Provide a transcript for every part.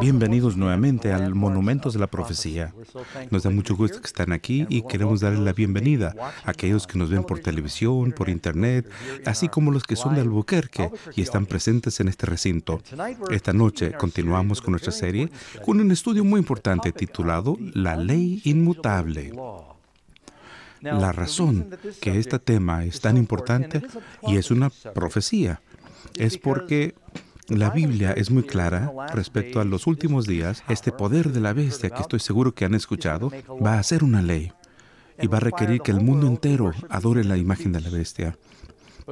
Bienvenidos nuevamente al Monumentos de la Profecía. Nos da mucho gusto que estén aquí y queremos darles la bienvenida a aquellos que nos ven por televisión, por internet, así como los que son de Albuquerque y están presentes en este recinto. Esta noche continuamos con nuestra serie con un estudio muy importante titulado La Ley Inmutable. La razón que este tema es tan importante y es una profecía es porque la Biblia es muy clara respecto a los últimos días. Este poder de la bestia, que estoy seguro que han escuchado, va a ser una ley y va a requerir que el mundo entero adore la imagen de la bestia.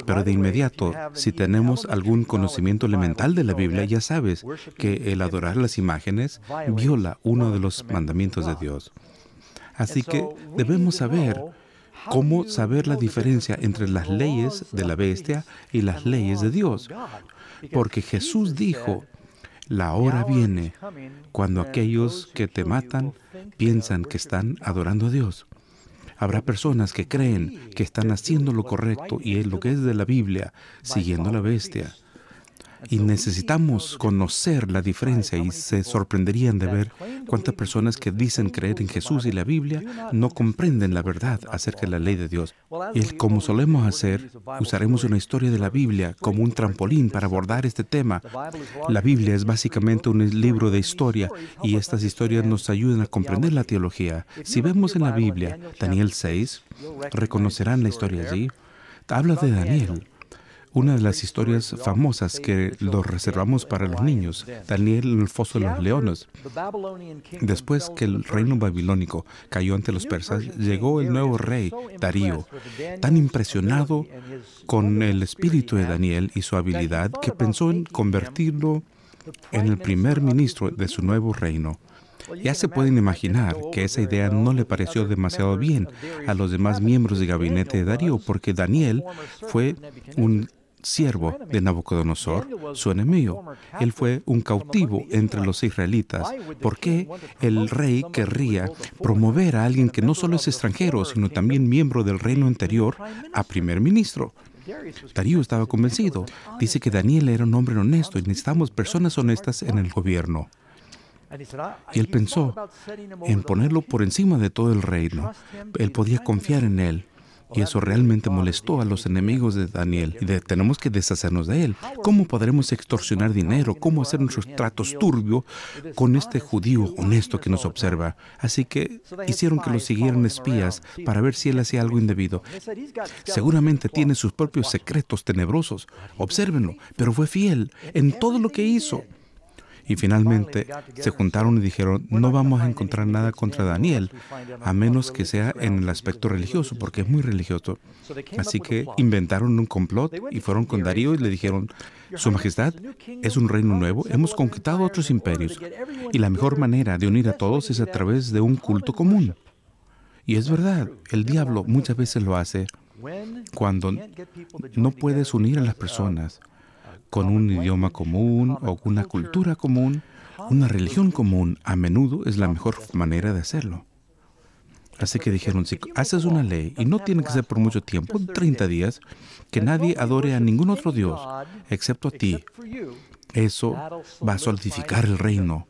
Pero de inmediato, si tenemos algún conocimiento elemental de la Biblia, ya sabes que el adorar las imágenes viola uno de los mandamientos de Dios. Así que debemos saber cómo saber la diferencia entre las leyes de la bestia y las leyes de Dios. Porque Jesús dijo, la hora viene cuando aquellos que te matan piensan que están adorando a Dios. Habrá personas que creen que están haciendo lo correcto y es lo que es de la Biblia, siguiendo a la bestia. Y necesitamos conocer la diferencia y se sorprenderían de ver cuántas personas que dicen creer en Jesús y la Biblia no comprenden la verdad acerca de la ley de Dios. Y como solemos hacer, usaremos una historia de la Biblia como un trampolín para abordar este tema. La Biblia es básicamente un libro de historia y estas historias nos ayudan a comprender la teología. Si vemos en la Biblia Daniel 6, reconocerán la historia allí. Habla de Daniel. Una de las historias famosas que lo reservamos para los niños, Daniel en el foso de los leones. Después que el reino babilónico cayó ante los persas, llegó el nuevo rey, Darío, tan impresionado con el espíritu de Daniel y su habilidad que pensó en convertirlo en el primer ministro de su nuevo reino. Ya se pueden imaginar que esa idea no le pareció demasiado bien a los demás miembros del gabinete de Darío, porque Daniel fue un siervo de Nabucodonosor, su enemigo. Él fue un cautivo entre los israelitas. ¿Por qué el rey querría promover a alguien que no solo es extranjero, sino también miembro del reino anterior a primer ministro? Darío estaba convencido. Dice que Daniel era un hombre honesto y necesitamos personas honestas en el gobierno. Y él pensó en ponerlo por encima de todo el reino. Él podía confiar en él. Y eso realmente molestó a los enemigos de Daniel. Y tenemos que deshacernos de él. ¿Cómo podremos extorsionar dinero? ¿Cómo hacer nuestros tratos turbios con este judío honesto que nos observa? Así que hicieron que lo siguieran espías para ver si él hacía algo indebido. Seguramente tiene sus propios secretos tenebrosos. Obsérvenlo, pero fue fiel en todo lo que hizo. Y finalmente se juntaron y dijeron, no vamos a encontrar nada contra Daniel, a menos que sea en el aspecto religioso, porque es muy religioso. Así que inventaron un complot y fueron con Darío y le dijeron, Su Majestad, es un reino nuevo, hemos conquistado otros imperios, y la mejor manera de unir a todos es a través de un culto común. Y es verdad, el diablo muchas veces lo hace cuando no puedes unir a las personas con un idioma común o una cultura común, una religión común, a menudo es la mejor manera de hacerlo. Así que dijeron, si haces una ley, y no tiene que ser por mucho tiempo, 30 días, que nadie adore a ningún otro Dios, excepto a ti, eso va a solidificar el reino.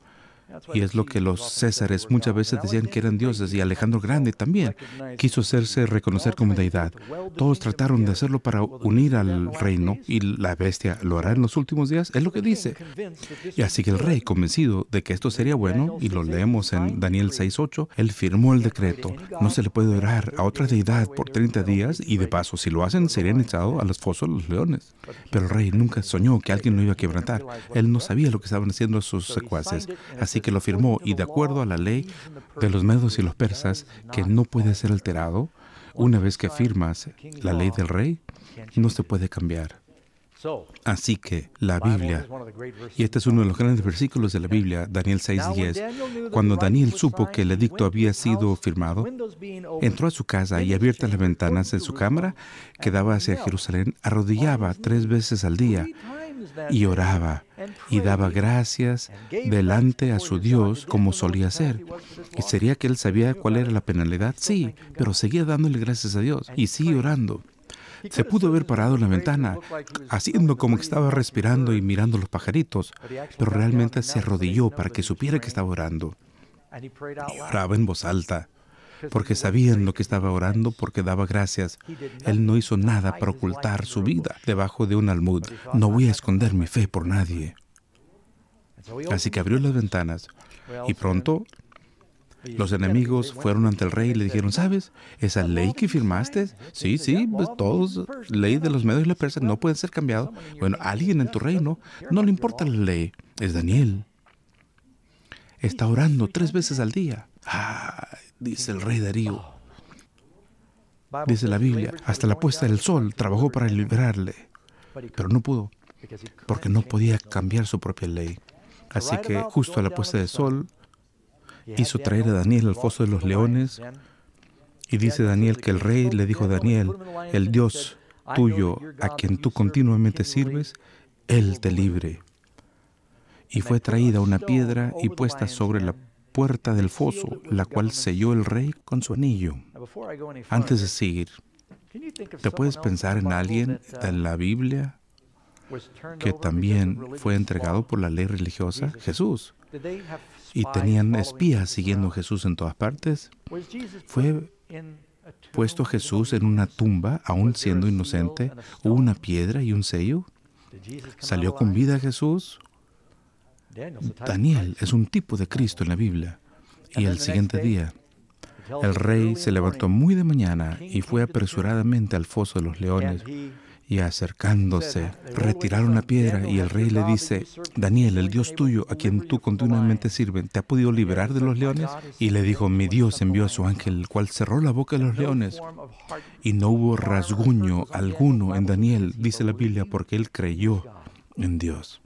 Y es lo que los césares muchas veces decían que eran dioses, y Alejandro Grande también quiso hacerse reconocer como deidad. Todos trataron de hacerlo para unir al reino, y la bestia lo hará en los últimos días, es lo que dice. Y así que el rey, convencido de que esto sería bueno, y lo leemos en Daniel 6:8, él firmó el decreto. No se le puede orar a otra deidad por 30 días, y de paso, si lo hacen, serían echados a los fosos de los leones. Pero el rey nunca soñó que alguien lo iba a quebrantar. Él no sabía lo que estaban haciendo sus secuaces. Así que lo firmó, y de acuerdo a la ley de los medos y los persas, que no puede ser alterado, una vez que firmas la ley del rey, no se puede cambiar. Así que la Biblia, y este es uno de los grandes versículos de la Biblia, Daniel 6:10, cuando Daniel supo que el edicto había sido firmado, entró a su casa y abiertas las ventanas de su cámara que daba hacia Jerusalén, arrodillaba 3 veces al día y oraba y daba gracias delante a su Dios como solía hacer. ¿Y sería que él sabía cuál era la penalidad? Sí, pero seguía dándole gracias a Dios y sigue orando. Se pudo haber parado en la ventana, haciendo como que estaba respirando y mirando los pajaritos, pero realmente se arrodilló para que supiera que estaba orando. Y oraba en voz alta, porque sabían lo que estaba orando, porque daba gracias. Él no hizo nada para ocultar su vida debajo de un almud. No voy a esconder mi fe por nadie. Así que abrió las ventanas y pronto los enemigos fueron ante el rey y le dijeron, ¿sabes? Esa ley que firmaste, sí, pues todos, ley de los medios y la persa, no pueden ser cambiados. Bueno, alguien en tu reino no le importa la ley. Es Daniel. Está orando 3 veces al día. Dice el rey Darío. Dice la Biblia, hasta la puesta del sol trabajó para librarle, pero no pudo, porque no podía cambiar su propia ley. Así que justo a la puesta del sol hizo traer a Daniel al foso de los leones. Y dice Daniel que el rey le dijo a Daniel, el Dios tuyo a quien tú continuamente sirves, Él te libre. Y fue traída una piedra y puesta sobre la puerta del foso, la cual selló el rey con su anillo. Antes de seguir, ¿te puedes pensar en alguien en la Biblia que también fue entregado por la ley religiosa? Jesús. Y tenían espías siguiendo a Jesús en todas partes. ¿Fue puesto Jesús en una tumba, aún siendo inocente? ¿Hubo una piedra y un sello? ¿Salió con vida Jesús? Daniel es un tipo de Cristo en la Biblia. Y el siguiente día, el rey se levantó muy de mañana y fue apresuradamente al foso de los leones. Y acercándose, retiraron la piedra y el rey le dice, Daniel, el Dios tuyo, a quien tú continuamente sirves, ¿te ha podido liberar de los leones? Y le dijo, mi Dios envió a su ángel, el cual cerró la boca de los leones. Y no hubo rasguño alguno en Daniel, dice la Biblia, porque él creyó en Dios.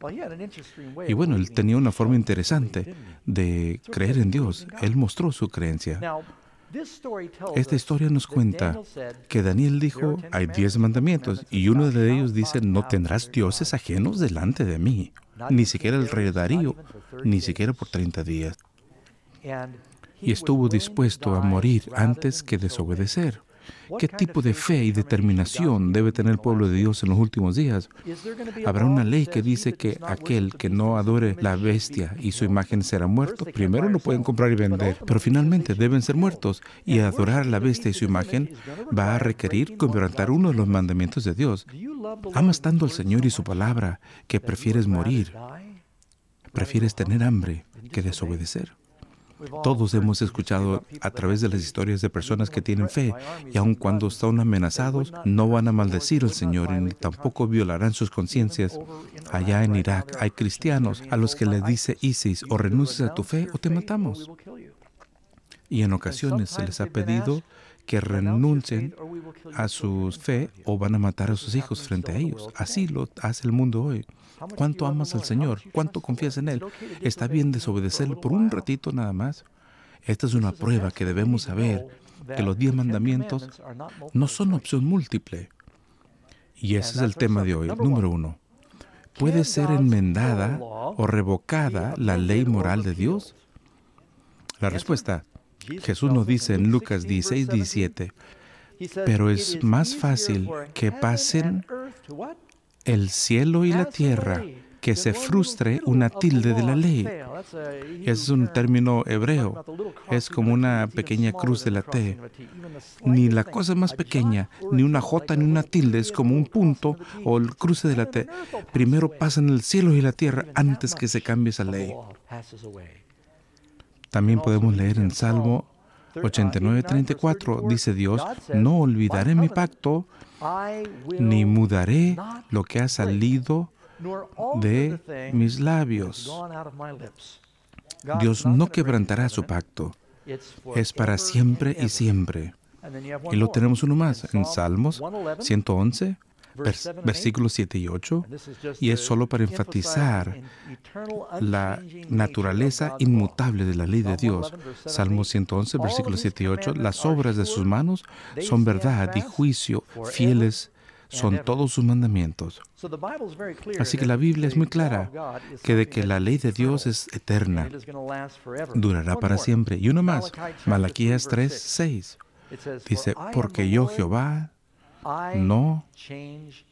Y bueno, él tenía una forma interesante de creer en Dios. Él mostró su creencia. Esta historia nos cuenta que Daniel dijo, hay 10 mandamientos, y uno de ellos dice, no tendrás dioses ajenos delante de mí. Ni siquiera el rey Darío, ni siquiera por 30 días. Y estuvo dispuesto a morir antes que desobedecer. ¿Qué tipo de fe y determinación debe tener el pueblo de Dios en los últimos días? Habrá una ley que dice que aquel que no adore la bestia y su imagen será muerto. Primero no pueden comprar y vender, pero finalmente deben ser muertos. Y adorar a la bestia y su imagen va a requerir quebrantar uno de los mandamientos de Dios. ¿Amas tanto al Señor y su palabra que prefieres morir? ¿Prefieres tener hambre que desobedecer? Todos hemos escuchado a través de las historias de personas que tienen fe y aun cuando están amenazados, no van a maldecir al Señor y ni tampoco violarán sus conciencias. Allá en Irak hay cristianos a los que les dice ISIS, o renuncias a tu fe o te matamos. Y en ocasiones se les ha pedido que renuncien a su fe o van a matar a sus hijos frente a ellos. Así lo hace el mundo hoy. ¿Cuánto amas al Señor? ¿Cuánto confías en Él? ¿Está bien desobedecerle por un ratito nada más? Esta es una prueba que debemos saber que los 10 mandamientos no son opción múltiple. Y ese es el tema de hoy. Número 1. ¿Puede ser enmendada o revocada la ley moral de Dios? La respuesta, Jesús nos dice en Lucas 16:17, pero es más fácil que pasen el cielo y la tierra que se frustre una tilde de la ley. Ese es un término hebreo. Es como una pequeña cruz de la T. Ni la cosa más pequeña, ni una J ni una tilde, es como un punto o el cruce de la T. Primero pasan el cielo y la tierra antes que se cambie esa ley. También podemos leer en Salmo 89:34, dice Dios, no olvidaré mi pacto, ni mudaré lo que ha salido de mis labios. Dios no quebrantará su pacto. Es para siempre y siempre. Y lo tenemos uno más en Salmos 111, versículos 7 y 8, y es solo para enfatizar la naturaleza inmutable de la ley de Dios. Salmos 111, versículos 7 y 8, las obras de sus manos son verdad y juicio, fieles son todos sus mandamientos. Así que la Biblia es muy clara que de que la ley de Dios es eterna, durará para siempre. Y uno más, Malaquías 3:6, dice, porque yo Jehová No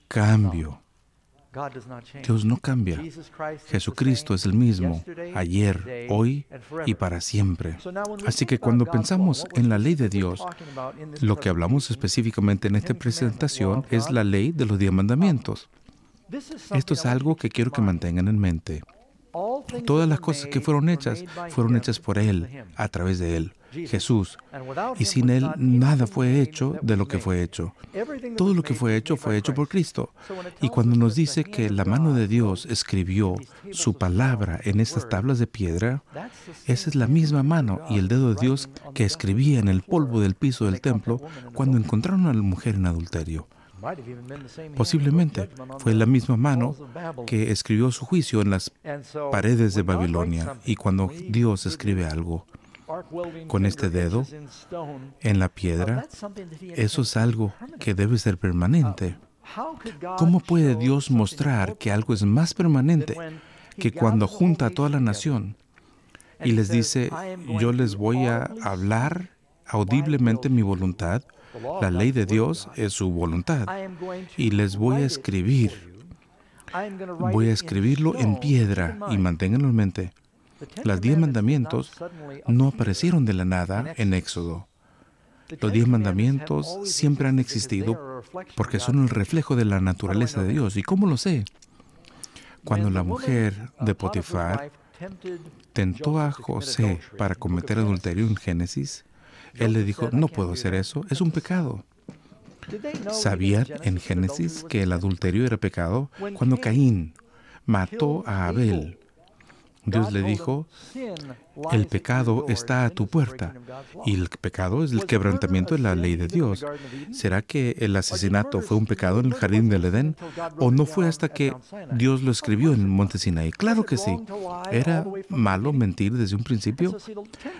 cambio. Dios no cambia. Jesucristo es el mismo, ayer, hoy y para siempre. Así que cuando pensamos en la ley de Dios, lo que hablamos específicamente en esta presentación es la ley de los 10 mandamientos. Esto es algo que quiero que mantengan en mente. Todas las cosas que fueron hechas por Él, a través de Él, Jesús. Y sin Él nada fue hecho de lo que fue hecho. Todo lo que fue hecho por Cristo. Y cuando nos dice que la mano de Dios escribió su palabra en estas tablas de piedra, esa es la misma mano y el dedo de Dios que escribía en el polvo del piso del templo cuando encontraron a la mujer en adulterio. Posiblemente fue la misma mano que escribió su juicio en las paredes de Babilonia. Y cuando Dios escribe algo con este dedo en la piedra, eso es algo que debe ser permanente. ¿Cómo puede Dios mostrar que algo es más permanente que cuando junta a toda la nación y les dice, yo les voy a hablar audiblemente mi voluntad? La ley de Dios es su voluntad. Y les voy a escribir. Voy a escribirlo en piedra y manténganlo en mente. Los 10 mandamientos no aparecieron de la nada en Éxodo. Los 10 mandamientos siempre han existido porque son el reflejo de la naturaleza de Dios. ¿Y cómo lo sé? Cuando la mujer de Potifar tentó a José para cometer adulterio en Génesis, él le dijo, no puedo hacer eso, es un pecado. ¿Sabían en Génesis que el adulterio era pecado? Cuando Caín mató a Abel, Dios le dijo, el pecado está a tu puerta. Y el pecado es el quebrantamiento de la ley de Dios. ¿Será que el asesinato fue un pecado en el jardín del Edén? ¿O no fue hasta que Dios lo escribió en el monte Sinaí? Claro que sí. ¿Era malo mentir desde un principio?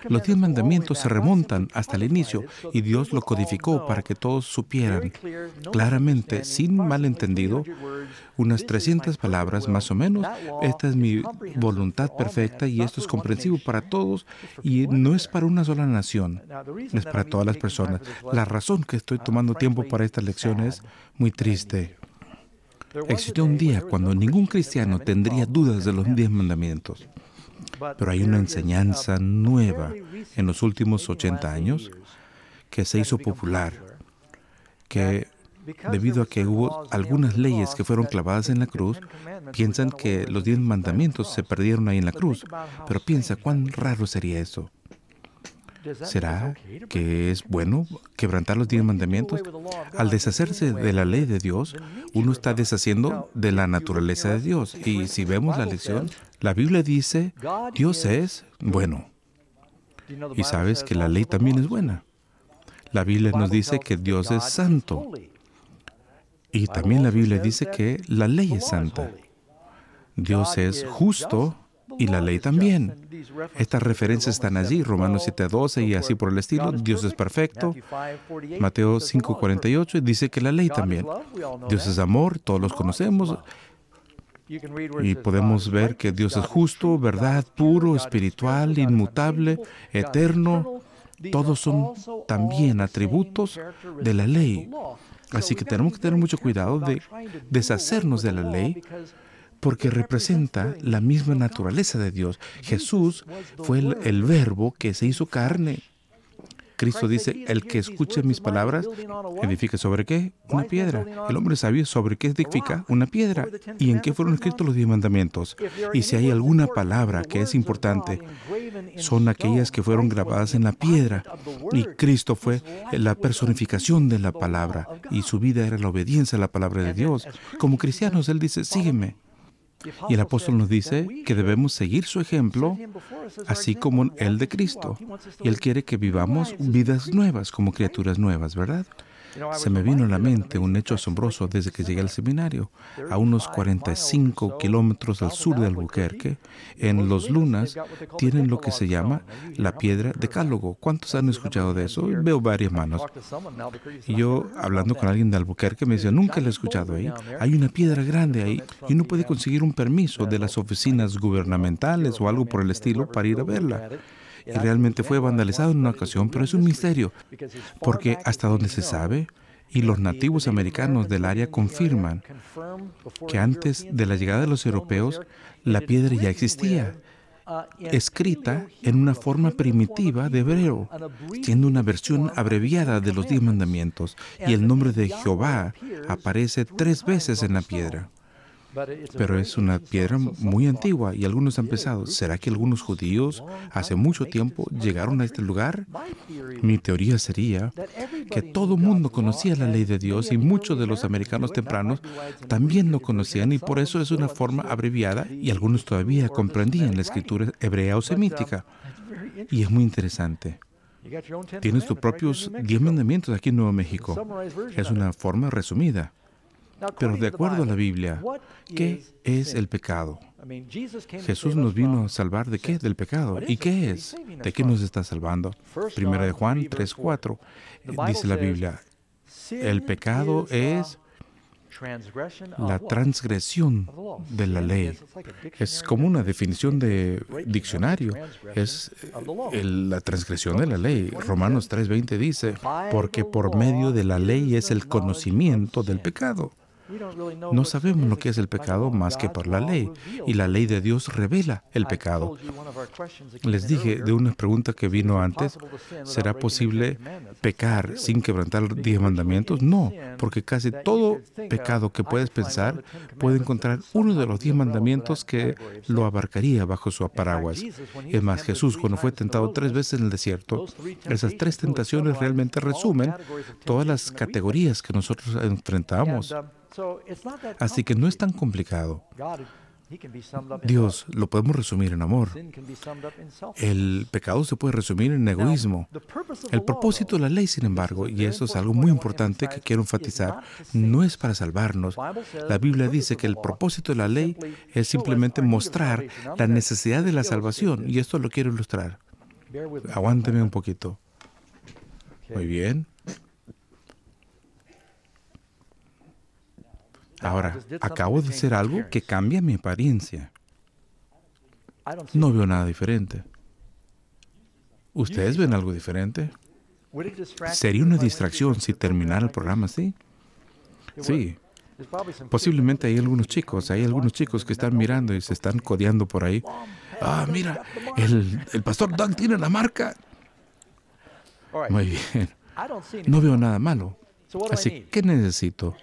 Los 10 mandamientos se remontan hasta el inicio y Dios lo codificó para que todos supieran claramente, sin malentendido, unas 300 palabras más o menos. Esta es mi voluntad perfecta y esto es comprensivo para todos y no es para una sola nación, es para todas las personas. La razón que estoy tomando tiempo para esta lección es muy triste. Existió un día cuando ningún cristiano tendría dudas de los 10 mandamientos, pero hay una enseñanza nueva en los últimos 80 años que se hizo popular, que debido a que hubo algunas leyes que fueron clavadas en la cruz, piensan que los 10 mandamientos se perdieron ahí en la cruz. Pero piensa, ¿cuán raro sería eso? ¿Será que es bueno quebrantar los 10 mandamientos? Al deshacerse de la ley de Dios, uno está deshaciendo de la naturaleza de Dios. Y si vemos la lección, la Biblia dice, Dios es bueno. Y sabes que la ley también es buena. La Biblia nos dice que Dios es santo. Y también la Biblia dice que la ley es santa. Dios es justo y la ley también. Estas referencias están allí, Romanos 7:12 y así por el estilo. Dios es perfecto. Mateo 5:48 dice que la ley también. Dios es amor, todos los conocemos. Y podemos ver que Dios es justo, verdad, puro, espiritual, inmutable, eterno. Todos son también atributos de la ley. Así que tenemos que tener mucho cuidado de deshacernos de la ley porque representa la misma naturaleza de Dios. Jesús fue el verbo que se hizo carne. Cristo dice, el que escuche mis palabras, ¿edifica sobre qué? Una piedra. El hombre sabio, ¿sobre qué edifica? Una piedra. ¿Y en qué fueron escritos los 10 mandamientos? Y si hay alguna palabra que es importante, son aquellas que fueron grabadas en la piedra. Y Cristo fue la personificación de la palabra. Y su vida era la obediencia a la palabra de Dios. Como cristianos, Él dice, sígueme. Y el apóstol nos dice que debemos seguir su ejemplo, así como el de Cristo. Y Él quiere que vivamos vidas nuevas, como criaturas nuevas, ¿verdad? Se me vino a la mente un hecho asombroso desde que llegué al seminario. A unos 45 kilómetros al sur de Albuquerque, en Los Lunas, tienen lo que se llama la piedra decálogo. ¿Cuántos han escuchado de eso? Veo varias manos. Y yo, hablando con alguien de Albuquerque, me decía, nunca lo he escuchado ahí. Hay una piedra grande ahí y uno puede conseguir un permiso de las oficinas gubernamentales o algo por el estilo para ir a verla. Y realmente fue vandalizado en una ocasión, pero es un misterio, porque hasta donde se sabe, Y los nativos americanos del área confirman que antes de la llegada de los europeos, la piedra ya existía, escrita en una forma primitiva de hebreo, siendo una versión abreviada de los 10 mandamientos, y el nombre de Jehová aparece 3 veces en la piedra. Pero es una piedra muy antigua y algunos han pensado, ¿será que algunos judíos hace mucho tiempo llegaron a este lugar? Mi teoría sería que todo mundo conocía la ley de Dios y muchos de los americanos tempranos también lo conocían y por eso es una forma abreviada y algunos todavía comprendían la escritura hebrea o semítica. Y es muy interesante. Tienes tus propios 10 mandamientos aquí en Nuevo México. Es una forma resumida. Pero de acuerdo a la Biblia, ¿qué es el pecado? Jesús nos vino a salvar ¿de qué? Del pecado. ¿Y qué es? ¿De qué nos está salvando? Primera de Juan 3:4 dice la Biblia, el pecado es la transgresión de la ley. Es como una definición de diccionario. Es la transgresión de la ley. Romanos 3:20 dice, porque por medio de la ley es el conocimiento del pecado. No sabemos lo que es el pecado más que por la ley, y la ley de Dios revela el pecado. Les dije de una pregunta que vino antes, ¿será posible pecar sin quebrantar los 10 mandamientos? No, porque casi todo pecado que puedes pensar puede encontrar uno de los 10 mandamientos que lo abarcaría bajo su paraguas. Es más, Jesús, cuando fue tentado 3 veces en el desierto, esas 3 tentaciones realmente resumen todas las categorías que nosotros enfrentamos. Así que no es tan complicado. Dios lo podemos resumir en amor. El pecado se puede resumir en egoísmo. El propósito de la ley, sin embargo, y eso es algo muy importante que quiero enfatizar, no es para salvarnos. La Biblia dice que el propósito de la ley es simplemente mostrar la necesidad de la salvación, y esto lo quiero ilustrar. Aguánteme un poquito. Muy bien. Ahora, acabo de hacer algo que cambia mi apariencia. No veo nada diferente. ¿Ustedes ven algo diferente? ¿Sería una distracción si terminara el programa así? Sí. Posiblemente hay algunos chicos que están mirando y se están codeando por ahí. Ah, mira, el pastor Doug tiene la marca. Muy bien. No veo nada malo. Así, ¿qué necesito?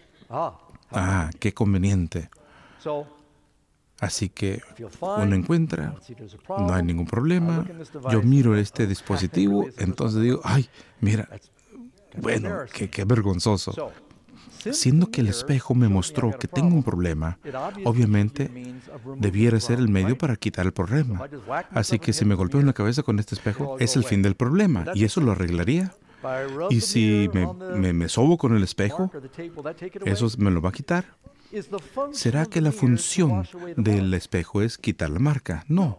Ah, qué conveniente. Así que uno encuentra, no hay ningún problema. Yo miro este dispositivo, entonces digo, ay, mira, bueno, qué vergonzoso. Siendo que el espejo me mostró que tengo un problema, obviamente debiera ser el medio para quitar el problema. Así que si me golpeo en la cabeza con este espejo, es el fin del problema, y eso lo arreglaría. Y si me sobo con el espejo, ¿eso me lo va a quitar? ¿Será que la función del espejo es quitar la marca? No.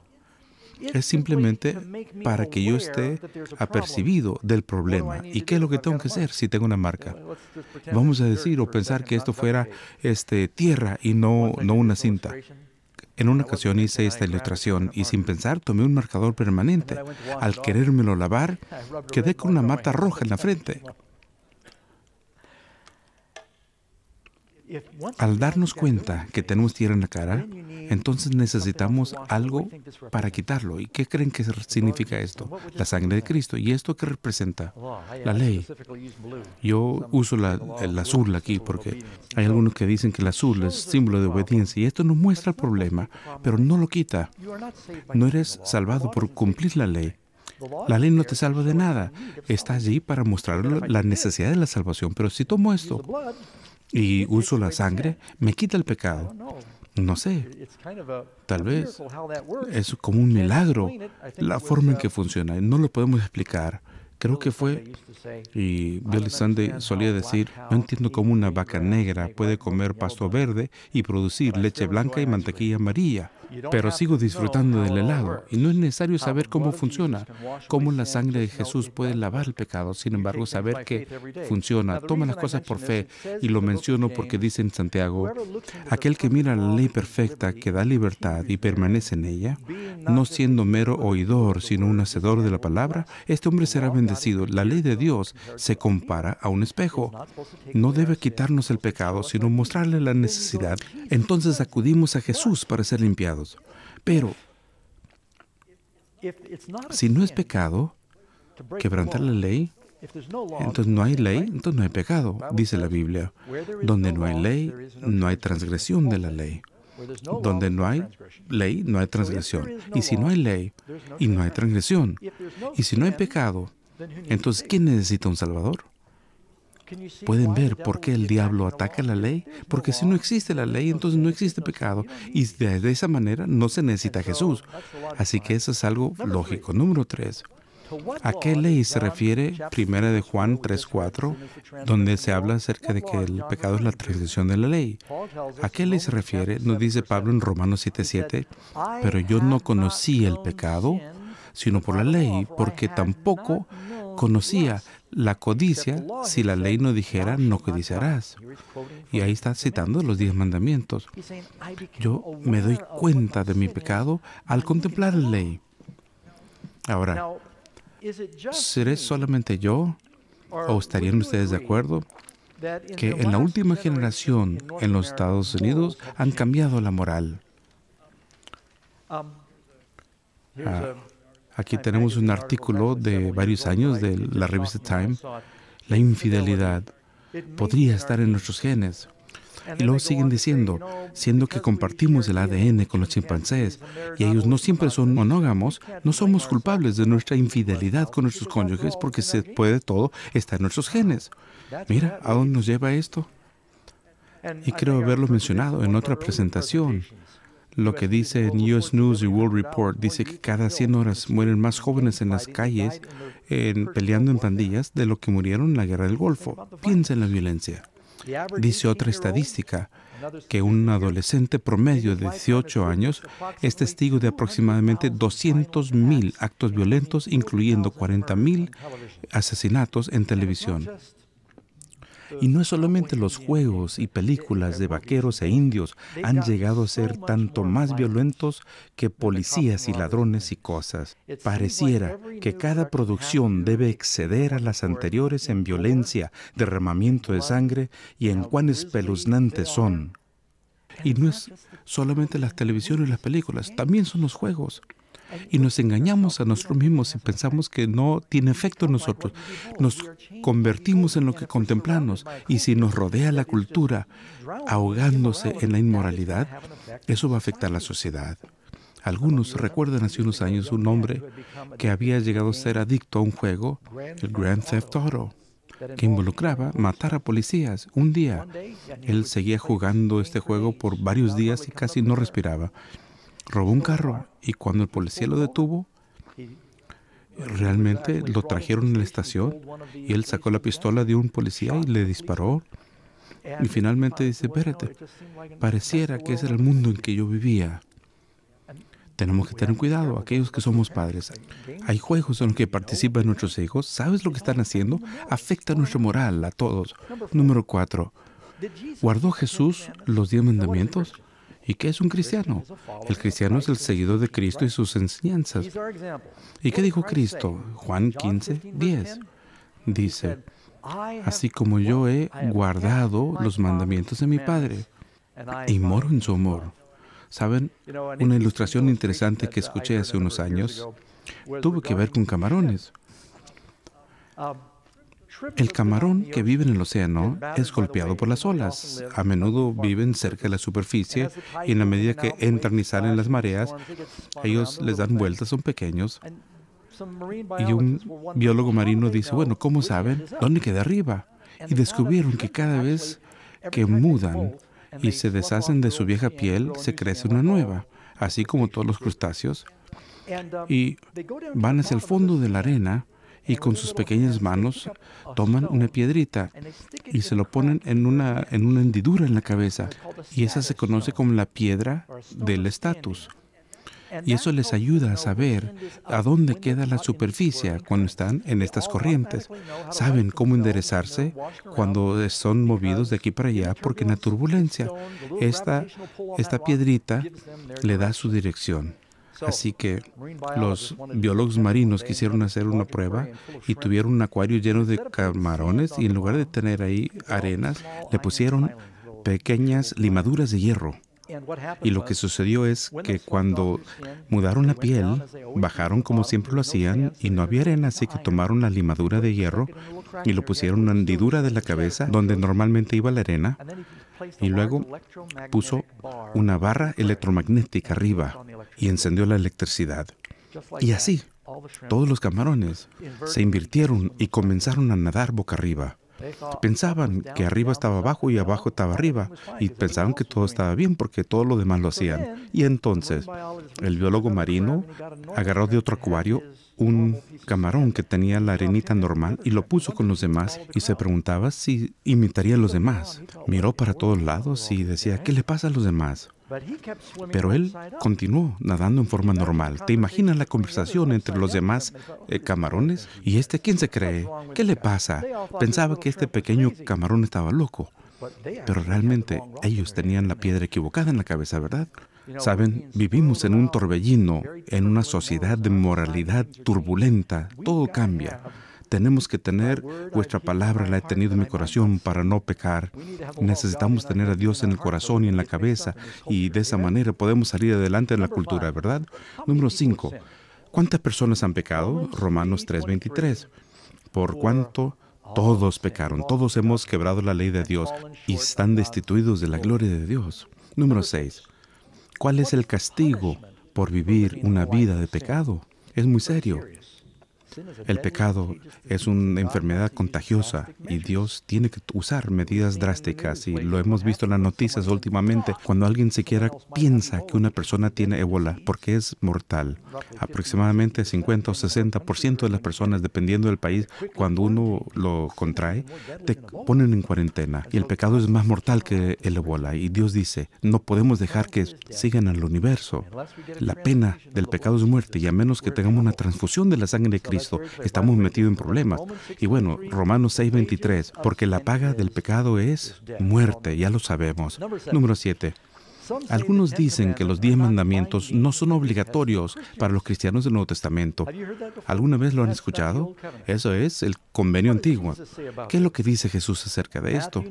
Es simplemente para que yo esté apercibido del problema. ¿Y qué es lo que tengo que hacer si tengo una marca? Vamos a decir o pensar que esto fuera tierra y no una cinta. En una ocasión hice esta ilustración y sin pensar tomé un marcador permanente. Al querérmelo lavar, quedé con una marca roja en la frente. Al darnos cuenta que tenemos tierra en la cara, entonces necesitamos algo para quitarlo. ¿Y qué creen que significa esto? La sangre de Cristo. ¿Y esto qué representa? La ley. Yo uso el azul aquí porque hay algunos que dicen que el azul es símbolo de obediencia y esto nos muestra el problema, pero no lo quita. No eres salvado por cumplir la ley. La ley no te salva de nada. Está allí para mostrar la necesidad de la salvación. Pero si tomo esto y uso la sangre, me quita el pecado. No sé, tal vez es como un milagro la forma en que funciona. No lo podemos explicar. Creo que fue, y Billy Sunday solía decir, no entiendo cómo una vaca negra puede comer pasto verde y producir leche blanca y mantequilla amarilla, pero sigo disfrutando del helado. Y no es necesario saber cómo funciona, cómo la sangre de Jesús puede lavar el pecado. Sin embargo, saber que funciona. Toma las cosas por fe, y lo menciono porque dice en Santiago, aquel que mira la ley perfecta que da libertad y permanece en ella, no siendo mero oidor, sino un hacedor de la palabra, este hombre será bendecido resplandecido. La ley de Dios se compara a un espejo. No debe quitarnos el pecado, sino mostrarle la necesidad. Entonces acudimos a Jesús para ser limpiados. Pero si no es pecado quebrantar la ley, entonces no hay ley, entonces no hay pecado, dice la Biblia. Donde no hay ley, no hay transgresión de la ley. Donde no hay ley, no hay transgresión. Y si no hay ley y no hay transgresión, y si no hay pecado, entonces ¿quién necesita un Salvador? ¿Pueden ver por qué el diablo ataca la ley? Porque si no existe la ley, entonces no existe pecado. Y de esa manera no se necesita Jesús. Así que eso es algo lógico. Número 3. ¿A qué ley se refiere 1 de Juan 3:4, donde se habla acerca de que el pecado es la transgresión de la ley? ¿A qué ley se refiere? Nos dice Pablo en Romanos 7:7, pero yo no conocí el pecado, sino por la ley, porque tampoco conocía la codicia si la ley no dijera, no codiciarás. Y ahí está citando los 10 mandamientos. Yo me doy cuenta de mi pecado al contemplar la ley. Ahora, ¿seré solamente yo? ¿O estarían ustedes de acuerdo que en la última generación en los Estados Unidos han cambiado la moral? Aquí tenemos un artículo de varios años de la revista Time. La infidelidad podría estar en nuestros genes. Y luego siguen diciendo, siendo que compartimos el ADN con los chimpancés y ellos no siempre son monógamos, no somos culpables de nuestra infidelidad con nuestros cónyuges porque se puede todo, está en nuestros genes. Mira, ¿a dónde nos lleva esto? Y creo haberlo mencionado en otra presentación. Lo que dice en US News y World Report dice que cada 100 horas mueren más jóvenes en las calles peleando en pandillas de lo que murieron en la guerra del Golfo. Piensa en la violencia. Dice otra estadística que un adolescente promedio de 18 años es testigo de aproximadamente 200,000 actos violentos, incluyendo 40,000 asesinatos en televisión. Y no es solamente los juegos y películas de vaqueros e indios han llegado a ser tanto más violentos que policías y ladrones y cosas. Pareciera que cada producción debe exceder a las anteriores en violencia, derramamiento de sangre y en cuán espeluznantes son. Y no es solamente las televisiones y las películas, también son los juegos. Y nos engañamos a nosotros mismos y pensamos que no tiene efecto en nosotros. Nos convertimos en lo que contemplamos. Y si nos rodea la cultura ahogándose en la inmoralidad, eso va a afectar a la sociedad. Algunos recuerdan hace unos años un hombre que había llegado a ser adicto a un juego, el Grand Theft Auto, que involucraba matar a policías. Un día, él seguía jugando este juego por varios días y casi no respiraba. Robó un carro y cuando el policía lo detuvo, realmente lo trajeron a la estación y él sacó la pistola de un policía y le disparó. Y finalmente dice, espérate, pareciera que ese era el mundo en que yo vivía. Tenemos que tener cuidado, aquellos que somos padres. Hay juegos en los que participan nuestros hijos. ¿Sabes lo que están haciendo? Afecta nuestra moral a todos. Número 4. ¿Guardó Jesús los 10 mandamientos? ¿Y qué es un cristiano? El cristiano es el seguidor de Cristo y sus enseñanzas. ¿Y qué dijo Cristo? Juan 15:10. Dice, así como yo he guardado los mandamientos de mi Padre y moro en su amor. ¿Saben? Una ilustración interesante que escuché hace unos años tuvo que ver con camarones. El camarón que vive en el océano es golpeado por las olas. A menudo viven cerca de la superficie y en la medida que entran y salen las mareas, ellos les dan vueltas, son pequeños. Y un biólogo marino dice, bueno, ¿cómo saben dónde queda arriba? Y descubrieron que cada vez que mudan y se deshacen de su vieja piel, se crece una nueva, así como todos los crustáceos. Y van hacia el fondo de la arena y con sus pequeñas manos toman una piedrita y se lo ponen en una hendidura en la cabeza. Y esa se conoce como la piedra del estatus. Y eso les ayuda a saber a dónde queda la superficie cuando están en estas corrientes. Saben cómo enderezarse cuando son movidos de aquí para allá, porque en la turbulencia esta piedrita le da su dirección. Así que los biólogos marinos quisieron hacer una prueba y tuvieron un acuario lleno de camarones y en lugar de tener ahí arenas, le pusieron pequeñas limaduras de hierro. Y lo que sucedió es que cuando mudaron la piel, bajaron como siempre lo hacían y no había arena, así que tomaron la limadura de hierro y lo pusieron en una hendidura de la cabeza donde normalmente iba la arena y luego puso una barra electromagnética arriba y encendió la electricidad. Y así, todos los camarones se invirtieron y comenzaron a nadar boca arriba. Pensaban que arriba estaba abajo y abajo estaba arriba, y pensaban que todo estaba bien porque todo lo demás lo hacían. Y entonces, el biólogo marino agarró de otro acuario un camarón que tenía la arenita normal y lo puso con los demás y se preguntaba si imitaría a los demás. Miró para todos lados y decía, ¿qué le pasa a los demás? Pero él continuó nadando en forma normal. ¿Te imaginas la conversación entre los demás camarones? ¿Y quién se cree? ¿Qué le pasa? Pensaba que este pequeño camarón estaba loco. Pero realmente ellos tenían la piedra equivocada en la cabeza, ¿verdad? Saben, vivimos en un torbellino, en una sociedad de moralidad turbulenta. Todo cambia. Tenemos que tener, vuestra palabra la he tenido en mi corazón para no pecar. Necesitamos tener a Dios en el corazón y en la cabeza y de esa manera podemos salir adelante en la cultura, ¿verdad? Número 5. ¿Cuántas personas han pecado? Romanos 3:23. Por cuanto todos pecaron, todos hemos quebrado la ley de Dios y están destituidos de la gloria de Dios. Número 6. ¿Cuál es el castigo por vivir una vida de pecado? Es muy serio. El pecado es una enfermedad contagiosa y Dios tiene que usar medidas drásticas y lo hemos visto en las noticias últimamente. Cuando alguien siquiera piensa que una persona tiene ébola porque es mortal, aproximadamente 50 o 60% de las personas, dependiendo del país, cuando uno lo contrae, te ponen en cuarentena y el pecado es más mortal que el ébola y Dios dice, no podemos dejar que sigan al universo. La pena del pecado es muerte y a menos que tengamos una transfusión de la sangre de Cristo, estamos metidos en problemas. Y bueno, Romanos 6:23, porque la paga del pecado es muerte, ya lo sabemos. Número 7. Algunos dicen que los 10 mandamientos no son obligatorios para los cristianos del Nuevo Testamento. ¿Alguna vez lo han escuchado? Eso es el convenio antiguo. ¿Qué es lo que dice Jesús acerca de esto?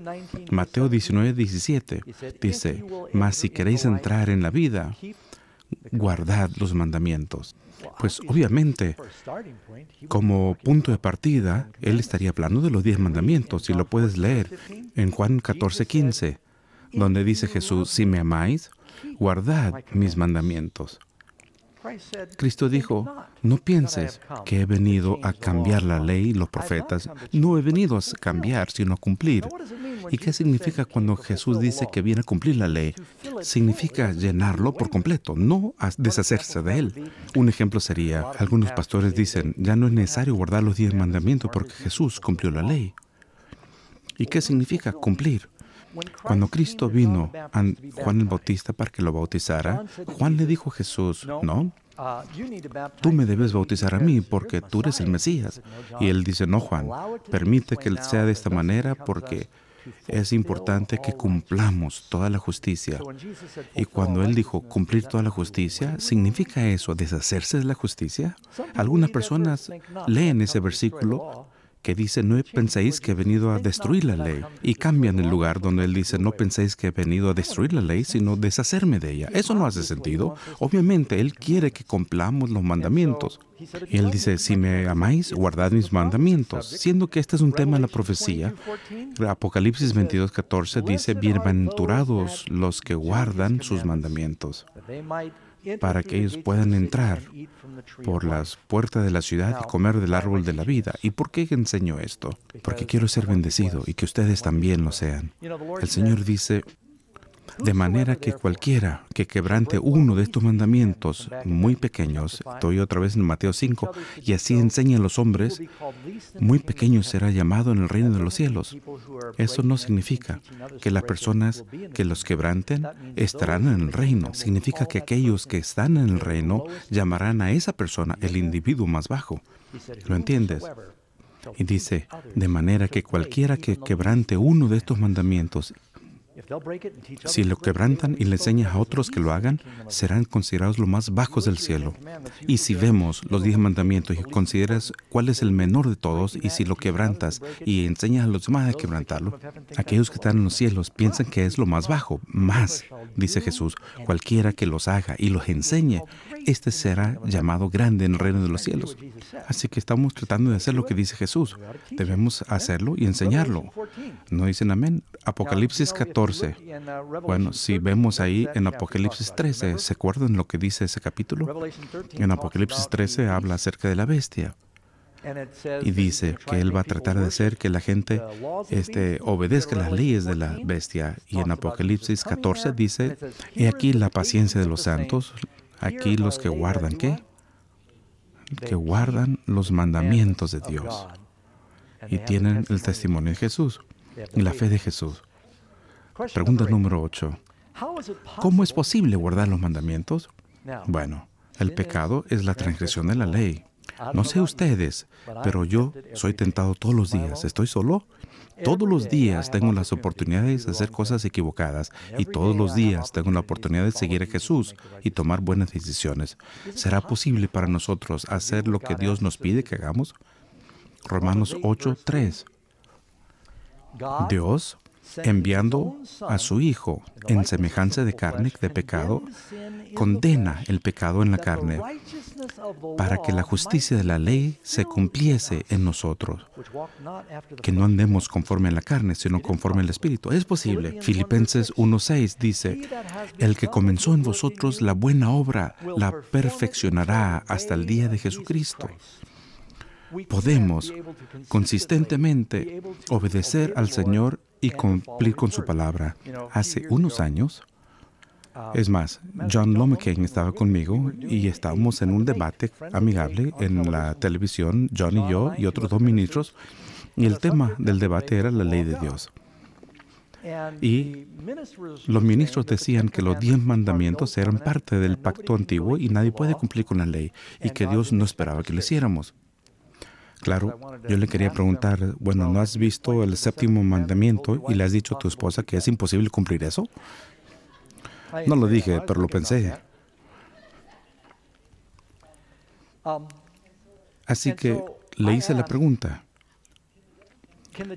Mateo 19:17 dice, mas si queréis entrar en la vida, guardad los mandamientos. Pues obviamente, como punto de partida, Él estaría hablando de los 10 mandamientos, y lo puedes leer en Juan 14:15, donde dice Jesús, si me amáis, guardad mis mandamientos. Cristo dijo, no pienses que he venido a cambiar la ley y los profetas. No he venido a cambiar, sino a cumplir. ¿Y qué significa cuando Jesús dice que viene a cumplir la ley? Significa llenarlo por completo, no a deshacerse de él. Un ejemplo sería, algunos pastores dicen, ya no es necesario guardar los 10 mandamientos porque Jesús cumplió la ley. ¿Y qué significa cumplir? Cuando Cristo vino a Juan el Bautista para que lo bautizara, Juan le dijo a Jesús, no, tú me debes bautizar a mí porque tú eres el Mesías. Y él dice, no, Juan, permite que sea de esta manera porque es importante que cumplamos toda la justicia. Y cuando él dijo cumplir toda la justicia, ¿significa eso deshacerse de la justicia? Algunas personas leen ese versículo que dice, no penséis que he venido a destruir la ley. Y cambian el lugar donde él dice, no penséis que he venido a destruir la ley, sino deshacerme de ella. Eso no hace sentido. Obviamente, él quiere que cumplamos los mandamientos. Y él dice, si me amáis, guardad mis mandamientos. Siendo que este es un tema en la profecía, Apocalipsis 22:14 dice, bienaventurados los que guardan sus mandamientos, para que ellos puedan entrar por las puertas de la ciudad y comer del árbol de la vida. ¿Y por qué enseño esto? Porque quiero ser bendecido y que ustedes también lo sean. El Señor dice, de manera que cualquiera que quebrante uno de estos mandamientos muy pequeños, estoy otra vez en Mateo 5, y así enseña a los hombres, muy pequeño será llamado en el reino de los cielos. Eso no significa que las personas que los quebranten estarán en el reino. Significa que aquellos que están en el reino llamarán a esa persona el individuo más bajo. ¿Lo entiendes? Y dice, de manera que cualquiera que quebrante uno de estos mandamientos Si lo quebrantan y le enseñas a otros que lo hagan, serán considerados los más bajos del cielo. Y si vemos los 10 mandamientos y consideras cuál es el menor de todos, y si lo quebrantas y enseñas a los demás a quebrantarlo, aquellos que están en los cielos piensan que es lo más bajo. Más, dice Jesús, cualquiera que los haga y los enseñe, este será llamado grande en el reino de los cielos. Así que estamos tratando de hacer lo que dice Jesús. Debemos hacerlo y enseñarlo. ¿No dicen amén? Apocalipsis 14. Bueno, si vemos ahí en Apocalipsis 13, ¿se acuerdan lo que dice ese capítulo? En Apocalipsis 13 habla acerca de la bestia. Y dice que Él va a tratar de hacer que la gente obedezca las leyes de la bestia. Y en Apocalipsis 14 dice, he aquí la paciencia de los santos, aquí los que guardan, ¿qué? Que guardan los mandamientos de Dios. Y tienen el testimonio de Jesús y la fe de Jesús. Pregunta número 8. ¿Cómo es posible guardar los mandamientos? Bueno, el pecado es la transgresión de la ley. No sé ustedes, pero yo soy tentado todos los días. ¿Estoy solo? Todos los días tengo las oportunidades de hacer cosas equivocadas y todos los días tengo la oportunidad de seguir a Jesús y tomar buenas decisiones. ¿Será posible para nosotros hacer lo que Dios nos pide que hagamos? Romanos 8:3. Dios, enviando a su Hijo en semejanza de carne de pecado, condena el pecado en la carne para que la justicia de la ley se cumpliese en nosotros, que no andemos conforme a la carne, sino conforme al Espíritu. Es posible. Filipenses 1:6 dice, el que comenzó en vosotros la buena obra, la perfeccionará hasta el día de Jesucristo. Podemos consistentemente obedecer al Señor y cumplir con su palabra. Hace unos años, es más, John Lomacane estaba conmigo y estábamos en un debate amigable en la televisión, John y yo y otros 2 ministros, y el tema del debate era la ley de Dios. Y los ministros decían que los 10 mandamientos eran parte del pacto antiguo y nadie puede cumplir con la ley, y que Dios no esperaba que lo hiciéramos. Claro, yo le quería preguntar, bueno, ¿no has visto el 7º mandamiento y le has dicho a tu esposa que es imposible cumplir eso? No lo dije, pero lo pensé. Así que le hice la pregunta,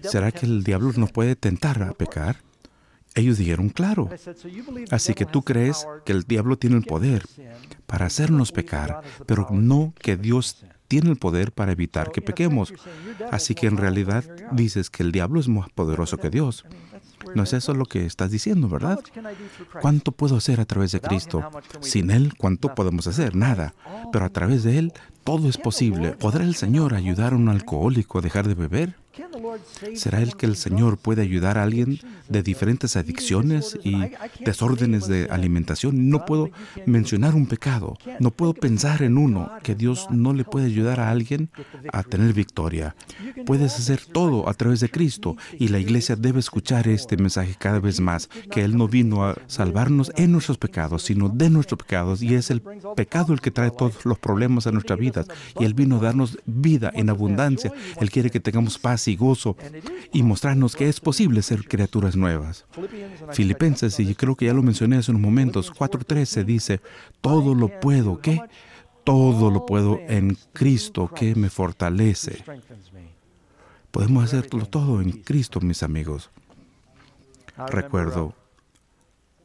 ¿será que el diablo nos puede tentar a pecar? Ellos dijeron, claro. Así que tú crees que el diablo tiene el poder para hacernos pecar, pero no que Dios tiene el poder para evitar que pequemos. Así que en realidad dices que el diablo es más poderoso que Dios. No es eso lo que estás diciendo, ¿verdad? ¿Cuánto puedo hacer a través de Cristo? Sin Él, ¿cuánto podemos hacer? Nada. Pero a través de Él, todo es posible. ¿Podrá el Señor ayudar a un alcohólico a dejar de beber? ¿Será que el Señor puede ayudar a alguien de diferentes adicciones y desórdenes de alimentación? No puedo mencionar un pecado, no puedo pensar en uno que Dios no le puede ayudar a alguien a tener victoria. Puedes hacer todo a través de Cristo y la iglesia debe escuchar este mensaje cada vez más, que Él no vino a salvarnos en nuestros pecados, sino de nuestros pecados, y es el pecado el que trae todos los problemas a nuestra vida, y Él vino a darnos vida en abundancia. Él quiere que tengamos paz y gozo y mostrarnos que es posible ser criaturas nuevas. Filipenses, y creo que ya lo mencioné hace unos momentos, 4:13 dice, todo lo puedo, ¿qué? Todo lo puedo en Cristo que me fortalece. Podemos hacerlo todo en Cristo, mis amigos. Recuerdo,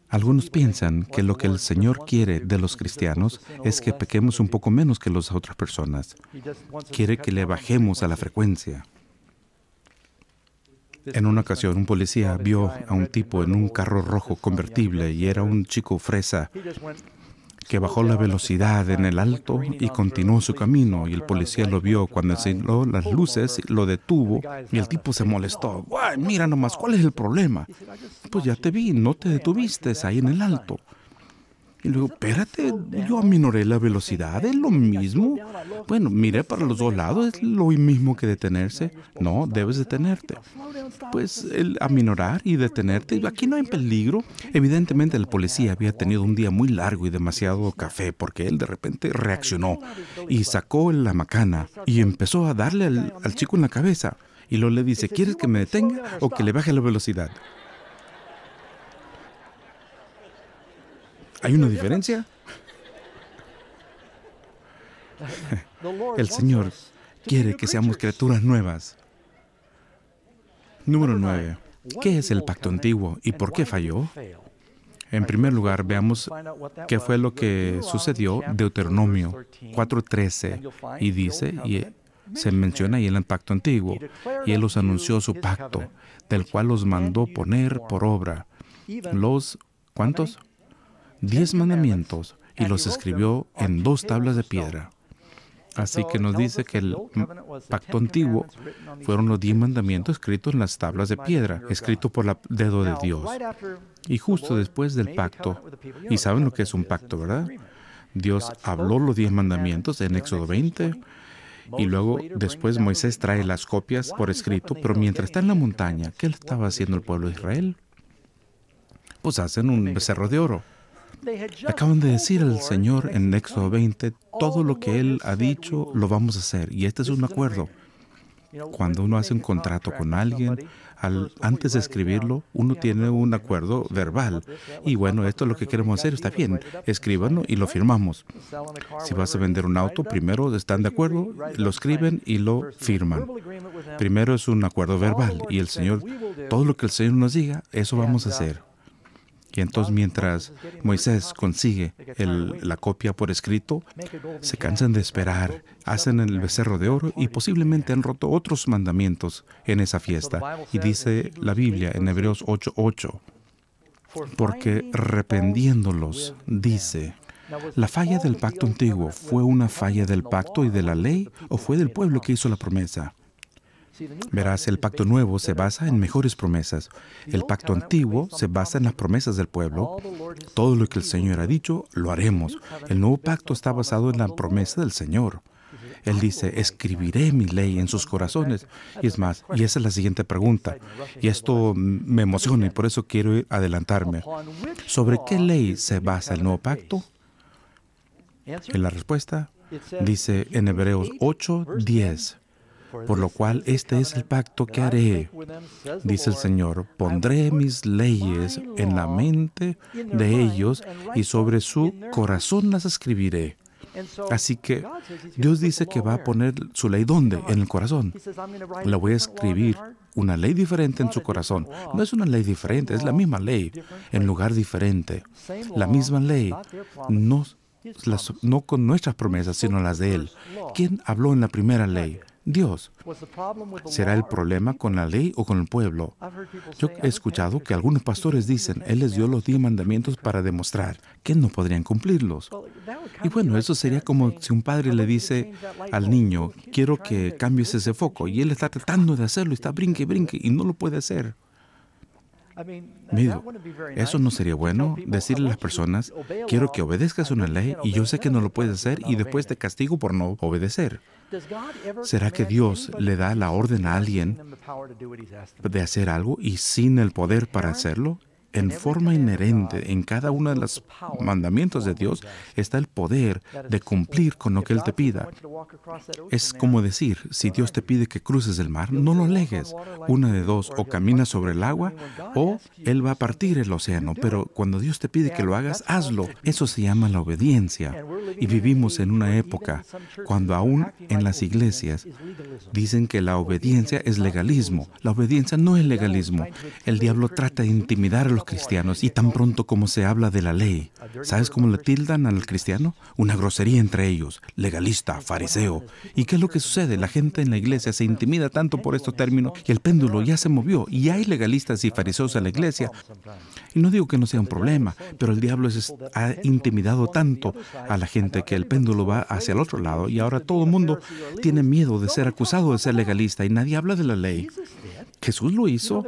algunos piensan que lo que el Señor quiere de los cristianos es que pequemos un poco menos que las otras personas. Quiere que le bajemos a la frecuencia. En una ocasión, un policía vio a un tipo en un carro rojo convertible y era un chico fresa que bajó la velocidad en el alto y continuó su camino. Y el policía lo vio cuando encendió las luces, lo detuvo y el tipo se molestó. ¡Guay, mira nomás, ¿cuál es el problema? Pues ya te vi, no te detuviste ahí en el alto. Y luego, espérate, yo aminoré la velocidad, ¿es lo mismo? Bueno, miré para los dos lados, ¿es lo mismo que detenerse? No, debes detenerte. Pues el aminorar y detenerte, aquí no hay peligro. Evidentemente el policía había tenido un día muy largo y demasiado café, porque él de repente reaccionó y sacó la macana y empezó a darle al chico en la cabeza. Y luego le dice, ¿quieres que me detenga o que le baje la velocidad? ¿Hay una diferencia? El Señor quiere que seamos criaturas nuevas. Número 9. ¿Qué es el pacto antiguo y por qué falló? En primer lugar, veamos qué fue lo que sucedió. Deuteronomio 4:13. Y dice, y se menciona ahí en el pacto antiguo, y Él os anunció su pacto, del cual los mandó poner por obra. ¿Cuántos? 10 mandamientos, y los escribió en 2 tablas de piedra. Así que nos dice que el pacto antiguo fueron los 10 mandamientos escritos en las tablas de piedra, escritos por el dedo de Dios. Y justo después del pacto, y saben lo que es un pacto, ¿verdad? Dios habló los 10 mandamientos en Éxodo 20, y luego después Moisés trae las copias por escrito, pero mientras está en la montaña, ¿qué estaba haciendo el pueblo de Israel? Pues hacen un becerro de oro. Acaban de decir al Señor en Éxodo 20, todo lo que Él ha dicho lo vamos a hacer. Y este es un acuerdo. Cuando uno hace un contrato con alguien, antes de escribirlo, uno tiene un acuerdo verbal. Y bueno, esto es lo que queremos hacer, está bien, escríbanlo y lo firmamos. Si vas a vender un auto, primero están de acuerdo, lo escriben y lo firman. Primero es un acuerdo verbal y el Señor, todo lo que el Señor nos diga, eso vamos a hacer. Y entonces mientras Moisés consigue la copia por escrito, se cansan de esperar, hacen el becerro de oro y posiblemente han roto otros mandamientos en esa fiesta. Y dice la Biblia en Hebreos 8:8, porque arrepentiéndolos, dice, ¿la falla del pacto antiguo fue una falla del pacto y de la ley o fue del pueblo que hizo la promesa? Verás, el pacto nuevo se basa en mejores promesas. El pacto antiguo se basa en las promesas del pueblo. Todo lo que el Señor ha dicho, lo haremos. El nuevo pacto está basado en la promesa del Señor. Él dice, escribiré mi ley en sus corazones. Y es más, y esa es la siguiente pregunta. Y esto me emociona y por eso quiero adelantarme. ¿Sobre qué ley se basa el nuevo pacto? En la respuesta dice en Hebreos 8:10. Por lo cual este es el pacto que haré, dice el Señor, pondré mis leyes en la mente de ellos y sobre su corazón las escribiré. Así que Dios dice que va a poner su ley ¿dónde? En el corazón. Le voy a escribir una ley diferente en su corazón. No es una ley diferente, es la misma ley, en lugar diferente. La misma ley, no con nuestras promesas, sino las de Él. ¿Quién habló en la primera ley? Dios. ¿Será el problema con la ley o con el pueblo? Yo he escuchado que algunos pastores dicen, Él les dio los 10 mandamientos para demostrar que no podrían cumplirlos. Y bueno, eso sería como si un padre le dice al niño, quiero que cambies ese foco, y él está tratando de hacerlo, está brinque, y no lo puede hacer. Mira, eso no sería bueno, decirle a las personas, quiero que obedezcas una ley y yo sé que no lo puedes hacer y después te castigo por no obedecer. ¿Será que Dios le da la orden a alguien de hacer algo y sin el poder para hacerlo? En forma inherente, en cada uno de los mandamientos de Dios está el poder de cumplir con lo que Él te pida. Es como decir, si Dios te pide que cruces el mar, no lo alegues. Una de dos, o caminas sobre el agua o Él va a partir el océano. Pero cuando Dios te pide que lo hagas, hazlo. Eso se llama la obediencia. Y vivimos en una época cuando aún en las iglesias dicen que la obediencia es legalismo. La obediencia no es legalismo. El diablo trata de intimidar a los cristianos y tan pronto como se habla de la ley, ¿sabes cómo le tildan al cristiano? Una grosería entre ellos, legalista, fariseo. ¿Y qué es lo que sucede? La gente en la iglesia se intimida tanto por estos términos y el péndulo ya se movió y hay legalistas y fariseos en la iglesia. Y no digo que no sea un problema, pero el diablo ha intimidado tanto a la gente que el péndulo va hacia el otro lado y ahora todo el mundo tiene miedo de ser acusado de ser legalista y nadie habla de la ley. Jesús lo hizo.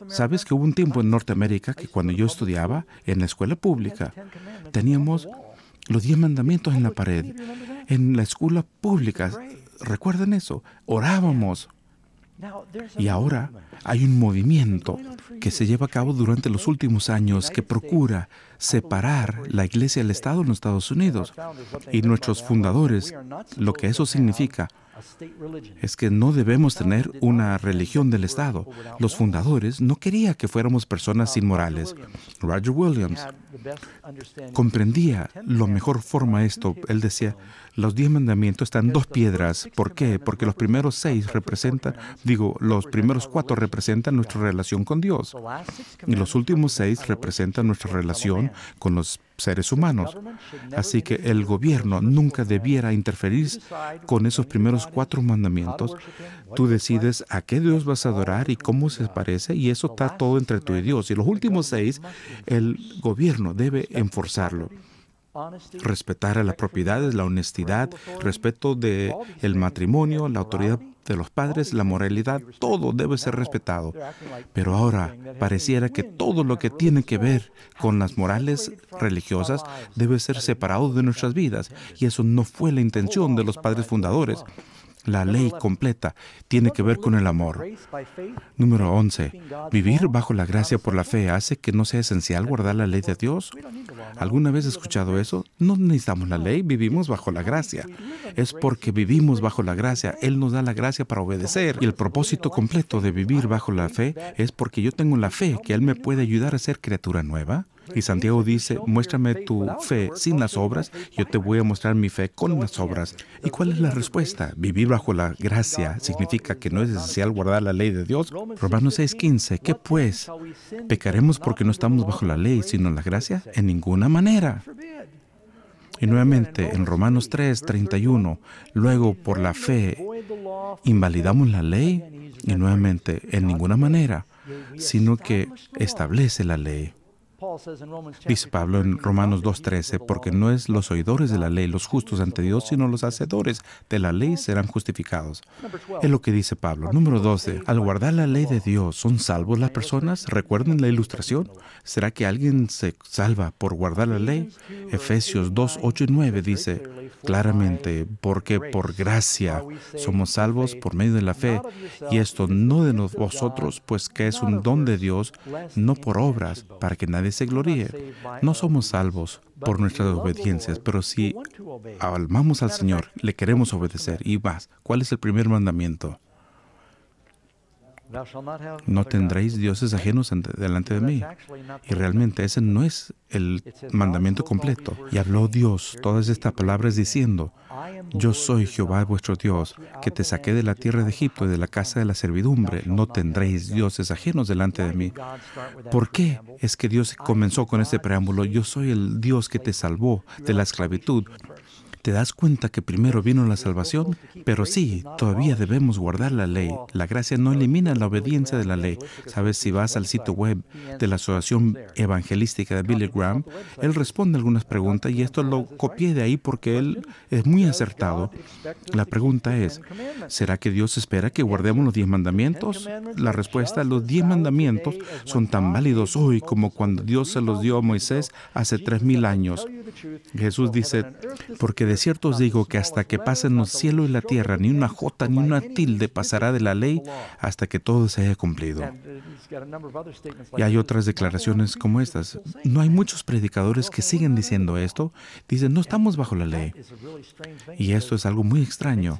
¿Sabes que hubo un tiempo en Norteamérica que cuando yo estudiaba en la escuela pública, teníamos los 10 mandamientos en la pared? En la escuela pública, ¿recuerdan eso? Orábamos. Y ahora hay un movimiento que se lleva a cabo durante los últimos años que procura separar la iglesia del Estado en los Estados Unidos. Y nuestros fundadores, lo que eso significa es que no debemos tener una religión del Estado. Los fundadores no querían que fuéramos personas inmorales. Roger Williams comprendía la mejor forma esto. Él decía, los 10 mandamientos están en 2 piedras. ¿Por qué? Porque los primeros los primeros 4 representan nuestra relación con Dios. Y los últimos 6 representan nuestra relación con los seres humanos. Así que el gobierno nunca debiera interferir con esos primeros 4 mandamientos. Tú decides a qué Dios vas a adorar y cómo se parece, y eso está todo entre tú y Dios. Y los últimos 6, el gobierno debe enforzarlo. Respetar a las propiedades, la honestidad, respeto del matrimonio, la autoridad de los padres, la moralidad, todo debe ser respetado. Pero ahora pareciera que todo lo que tiene que ver con las morales religiosas debe ser separado de nuestras vidas. Y eso no fue la intención de los padres fundadores. La ley completa tiene que ver con el amor. Número 11. Vivir bajo la gracia por la fe hace que no sea esencial guardar la ley de Dios. ¿Alguna vez has escuchado eso? No necesitamos la ley, vivimos bajo la gracia. Es porque vivimos bajo la gracia. Él nos da la gracia para obedecer. Y el propósito completo de vivir bajo la fe es porque yo tengo la fe que Él me puede ayudar a ser criatura nueva. Y Santiago dice, muéstrame tu fe sin las obras, yo te voy a mostrar mi fe con las obras. ¿Y cuál es la respuesta? Vivir bajo la gracia significa que no es esencial guardar la ley de Dios. Romanos 6:15, ¿qué pues? ¿Pecaremos porque no estamos bajo la ley, sino la gracia? En ninguna manera. Y nuevamente en Romanos 3:31, luego por la fe invalidamos la ley, y nuevamente en ninguna manera, sino que establece la ley. Dice Pablo en Romanos 2:13, porque no es los oidores de la ley los justos ante Dios, sino los hacedores de la ley serán justificados. Es lo que dice Pablo. Número 12, al guardar la ley de Dios, ¿son salvos las personas? ¿Recuerden la ilustración? ¿Será que alguien se salva por guardar la ley? Efesios 2:8 y 9 dice claramente, porque por gracia somos salvos por medio de la fe, y esto no de vosotros, pues que es un don de Dios, no por obras, para que nadie se gloríe. No somos salvos por nuestras obediencias, pero si amamos al Señor, le queremos obedecer. Y más, ¿cuál es el primer mandamiento? No tendréis dioses ajenos delante de mí. Y realmente ese no es el mandamiento completo. Y habló Dios todas estas palabras diciendo, yo soy Jehová vuestro Dios, que te saqué de la tierra de Egipto y de la casa de la servidumbre. No tendréis dioses ajenos delante de mí. ¿Por qué es que Dios comenzó con este preámbulo? Yo soy el Dios que te salvó de la esclavitud. ¿Te das cuenta que primero vino la salvación? Pero sí, todavía debemos guardar la ley. La gracia no elimina la obediencia de la ley. ¿Sabes? Si vas al sitio web de la Asociación Evangelística de Billy Graham, él responde algunas preguntas y esto lo copié de ahí porque él es muy acertado. La pregunta es, ¿será que Dios espera que guardemos los 10 mandamientos? La respuesta, los 10 mandamientos son tan válidos hoy como cuando Dios se los dio a Moisés hace 3000 años. Jesús dice, porque de cierto os digo que hasta que pasen los cielos y la tierra, ni una jota ni una tilde pasará de la ley hasta que todo se haya cumplido. Y hay otras declaraciones como estas. No hay muchos predicadores que siguen diciendo esto. Dicen, no estamos bajo la ley. Y esto es algo muy extraño,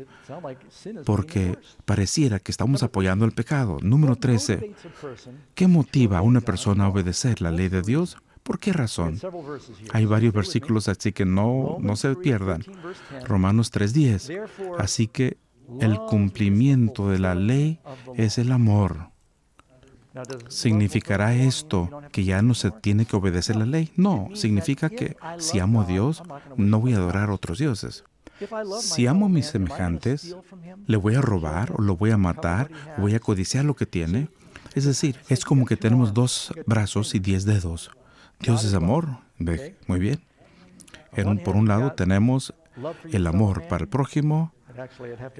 porque pareciera que estamos apoyando el pecado. Número 13. ¿Qué motiva a una persona a obedecer la ley de Dios? ¿Por qué razón? Hay varios versículos, así que no se pierdan. Romanos 3:10. Así que el cumplimiento de la ley es el amor. ¿Significará esto que ya no se tiene que obedecer la ley? No, significa que si amo a Dios, no voy a adorar a otros dioses. Si amo a mis semejantes, ¿le voy a robar o lo voy a matar o voy a codiciar lo que tiene? Es decir, es como que tenemos 2 brazos y 10 dedos. Dios es amor. Muy bien. Por un lado tenemos el amor para el prójimo,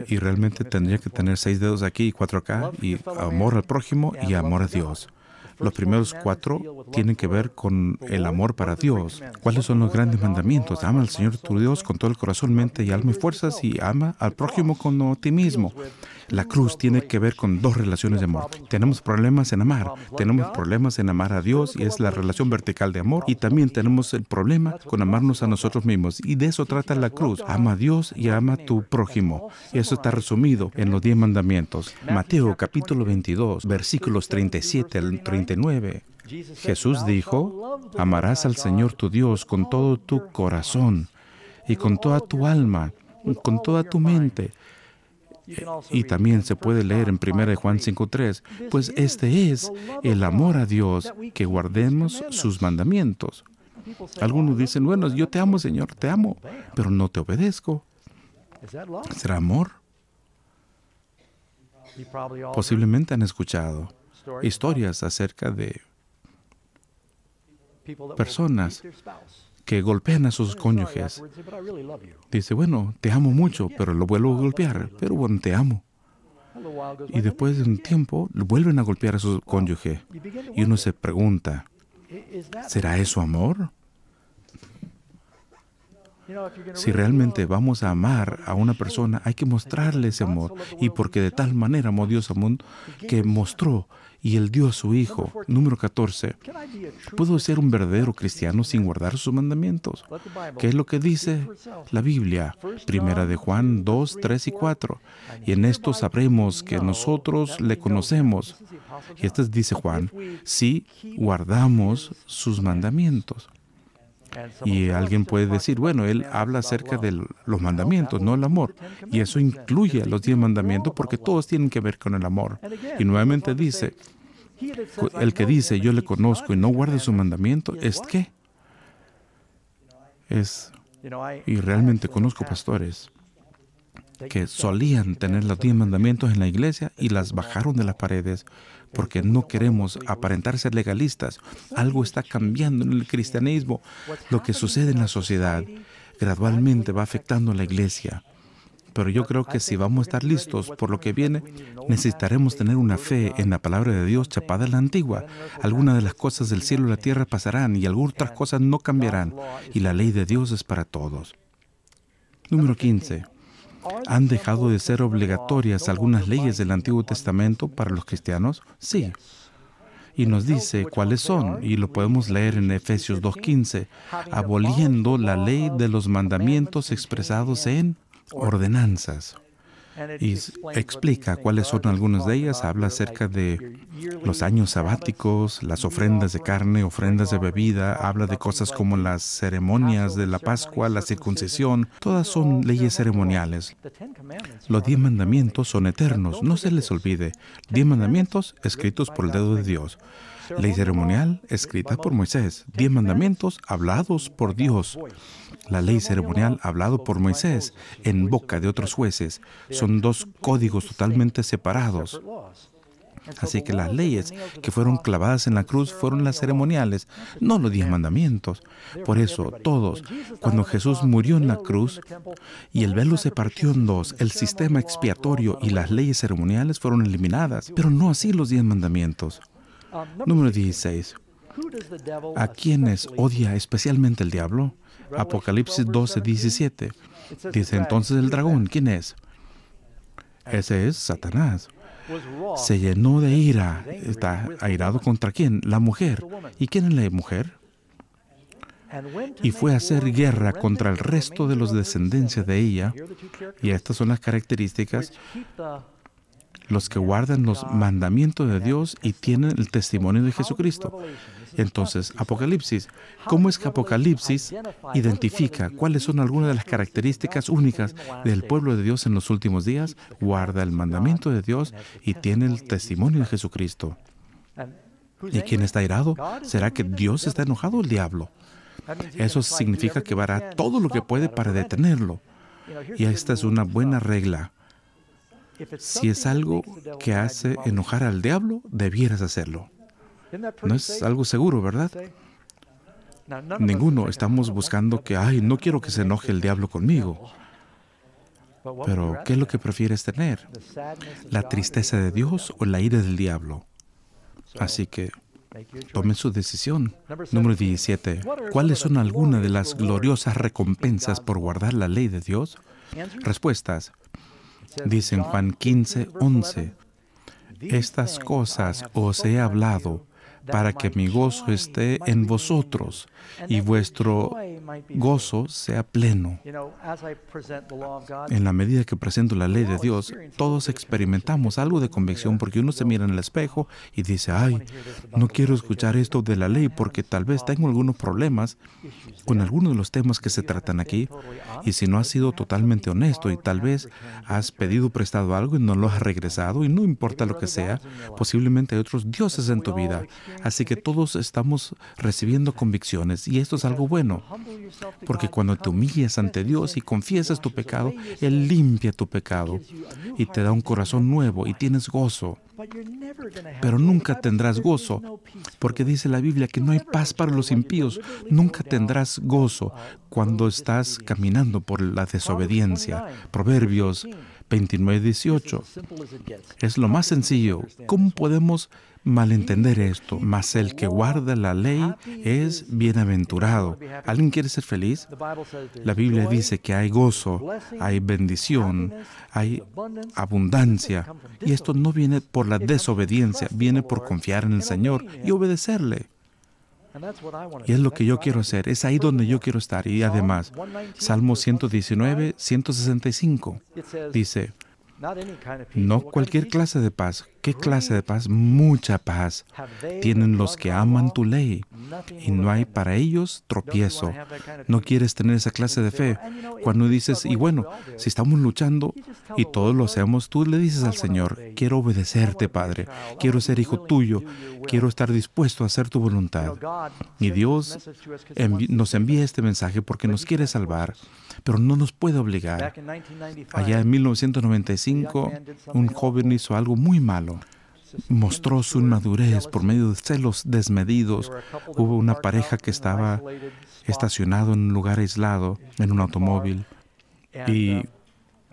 y realmente tendría que tener 6 dedos aquí y 4 acá, y amor al prójimo y amor a Dios. Los primeros 4 tienen que ver con el amor para Dios. ¿Cuáles son los grandes mandamientos? Ama al Señor tu Dios con todo el corazón, mente y alma y fuerzas, y ama al prójimo como a ti mismo. La cruz tiene que ver con 2 relaciones de amor. Tenemos problemas en amar. Tenemos problemas en amar a Dios, y es la relación vertical de amor. Y también tenemos el problema con amarnos a nosotros mismos. Y de eso trata la cruz. Ama a Dios y ama a tu prójimo. Y eso está resumido en los 10 mandamientos. Mateo capítulo 22, versículos 37 al 39. Jesús dijo: amarás al Señor tu Dios con todo tu corazón y con toda tu alma, con toda tu mente. Y también se puede leer en 1 Juan 5:3, pues este es el amor a Dios, que guardemos sus mandamientos. Algunos dicen, bueno, yo te amo, Señor, te amo, pero no te obedezco. ¿Será amor? Posiblemente han escuchado historias acerca de personas que golpean a sus cónyuges. Dice, bueno, te amo mucho, pero lo vuelvo a golpear. Pero bueno, te amo. Y después de un tiempo, vuelven a golpear a su cónyuge. Y uno se pregunta, ¿será eso amor? Si realmente vamos a amar a una persona, hay que mostrarle ese amor. Y porque de tal manera amó Dios al mundo, que mostró y Él dio a su Hijo. Número 14. ¿Puedo ser un verdadero cristiano sin guardar sus mandamientos? ¿Qué es lo que dice la Biblia? 1 Juan 2, 3 y 4. Y en esto sabremos que nosotros le conocemos. Y esto dice Juan, si guardamos sus mandamientos. Y alguien puede decir, bueno, él habla acerca de los mandamientos, no el amor. Y eso incluye los 10 mandamientos porque todos tienen que ver con el amor. Y nuevamente dice, el que dice, yo le conozco y no guarda su mandamiento, ¿es qué? Y realmente conozco pastores que solían tener los 10 mandamientos en la iglesia y las bajaron de las paredes porque no queremos aparentar ser legalistas. Algo está cambiando en el cristianismo. Lo que sucede en la sociedad gradualmente va afectando a la iglesia. Pero yo creo que si vamos a estar listos por lo que viene, necesitaremos tener una fe en la palabra de Dios chapada en la antigua. Algunas de las cosas del cielo y la tierra pasarán y algunas otras cosas no cambiarán. Y la ley de Dios es para todos. Número 15. ¿Han dejado de ser obligatorias algunas leyes del Antiguo Testamento para los cristianos? Sí. Y nos dice cuáles son, y lo podemos leer en Efesios 2:15, aboliendo la ley de los mandamientos expresados en ordenanzas. Y explica cuáles son algunas de ellas. Habla acerca de los años sabáticos, las ofrendas de carne, ofrendas de bebida. Habla de cosas como las ceremonias de la Pascua, la circuncisión. Todas son leyes ceremoniales. Los 10 mandamientos son eternos. No se les olvide. 10 mandamientos escritos por el dedo de Dios. Ley ceremonial escrita por Moisés. 10 mandamientos hablados por Dios. La ley ceremonial hablado por Moisés en boca de otros jueces. Son 2 códigos totalmente separados. Así que las leyes que fueron clavadas en la cruz fueron las ceremoniales, no los 10 mandamientos. Por eso, todos, cuando Jesús murió en la cruz y el velo se partió en 2, el sistema expiatorio y las leyes ceremoniales fueron eliminadas, pero no así los 10 mandamientos. Número 16. ¿A quiénes odia especialmente el diablo? Apocalipsis 12:17. Dice entonces el dragón, ¿quién es? Ese es Satanás. Se llenó de ira. ¿Está airado contra quién? La mujer. ¿Y quién es la mujer? Y fue a hacer guerra contra el resto de los descendencias de ella. Y estas son las características. Los que guardan los mandamientos de Dios y tienen el testimonio de Jesucristo. Entonces, Apocalipsis. ¿Cómo es que Apocalipsis identifica cuáles son algunas de las características únicas del pueblo de Dios en los últimos días? Guarda el mandamiento de Dios y tiene el testimonio de Jesucristo. ¿Y quién está airado? ¿Será que Dios está enojado o el diablo? Eso significa que hará todo lo que puede para detenerlo. Y esta es una buena regla. Si es algo que hace enojar al diablo, debieras hacerlo. No es algo seguro, ¿verdad? Ninguno estamos buscando que, no quiero que se enoje el diablo conmigo. Pero, ¿qué es lo que prefieres tener? ¿La tristeza de Dios o la ira del diablo? Así que, Tomen su decisión. Número 17. ¿Cuáles son algunas de las gloriosas recompensas por guardar la ley de Dios? Respuestas. Dice en Juan 15:11. Estas cosas os he hablado para que mi gozo esté en vosotros y vuestro gozo sea pleno. En la medida que presento la ley de Dios, todos experimentamos algo de convicción porque uno se mira en el espejo y dice, ay, no quiero escuchar esto de la ley porque tal vez tengo algunos problemas con algunos de los temas que se tratan aquí. Y si no has sido totalmente honesto y tal vez has pedido prestado algo y no lo has regresado y no importa lo que sea, posiblemente hay otros dioses en tu vida. Así que todos estamos recibiendo convicciones y esto es algo bueno, porque cuando te humillas ante Dios y confiesas tu pecado, Él limpia tu pecado y te da un corazón nuevo y tienes gozo. Pero nunca tendrás gozo, porque dice la Biblia que no hay paz para los impíos. Nunca tendrás gozo cuando estás caminando por la desobediencia. Proverbios 29:18. Es lo más sencillo. ¿Cómo podemos malentender esto? Mas el que guarda la ley es bienaventurado. ¿Alguien quiere ser feliz? La Biblia dice que hay gozo, hay bendición, hay abundancia. Y esto no viene por la desobediencia, viene por confiar en el Señor y obedecerle. Y es lo que yo quiero hacer, es ahí donde yo quiero estar. Y además, Salmo 119, 165 dice, no cualquier clase de paz. ¿Qué clase de paz? Mucha paz tienen los que aman tu ley, y no hay para ellos tropiezo. No quieres tener esa clase de fe. Cuando dices, y bueno, si estamos luchando y todos lo hacemos, tú le dices al Señor, quiero obedecerte, Padre, quiero ser hijo tuyo, quiero estar dispuesto a hacer tu voluntad. Y Dios nos envía este mensaje porque nos quiere salvar, pero no nos puede obligar. Allá en 1995, un joven hizo algo muy malo. Mostró su inmadurez por medio de celos desmedidos. Hubo una pareja que estaba estacionado en un lugar aislado, en un automóvil, y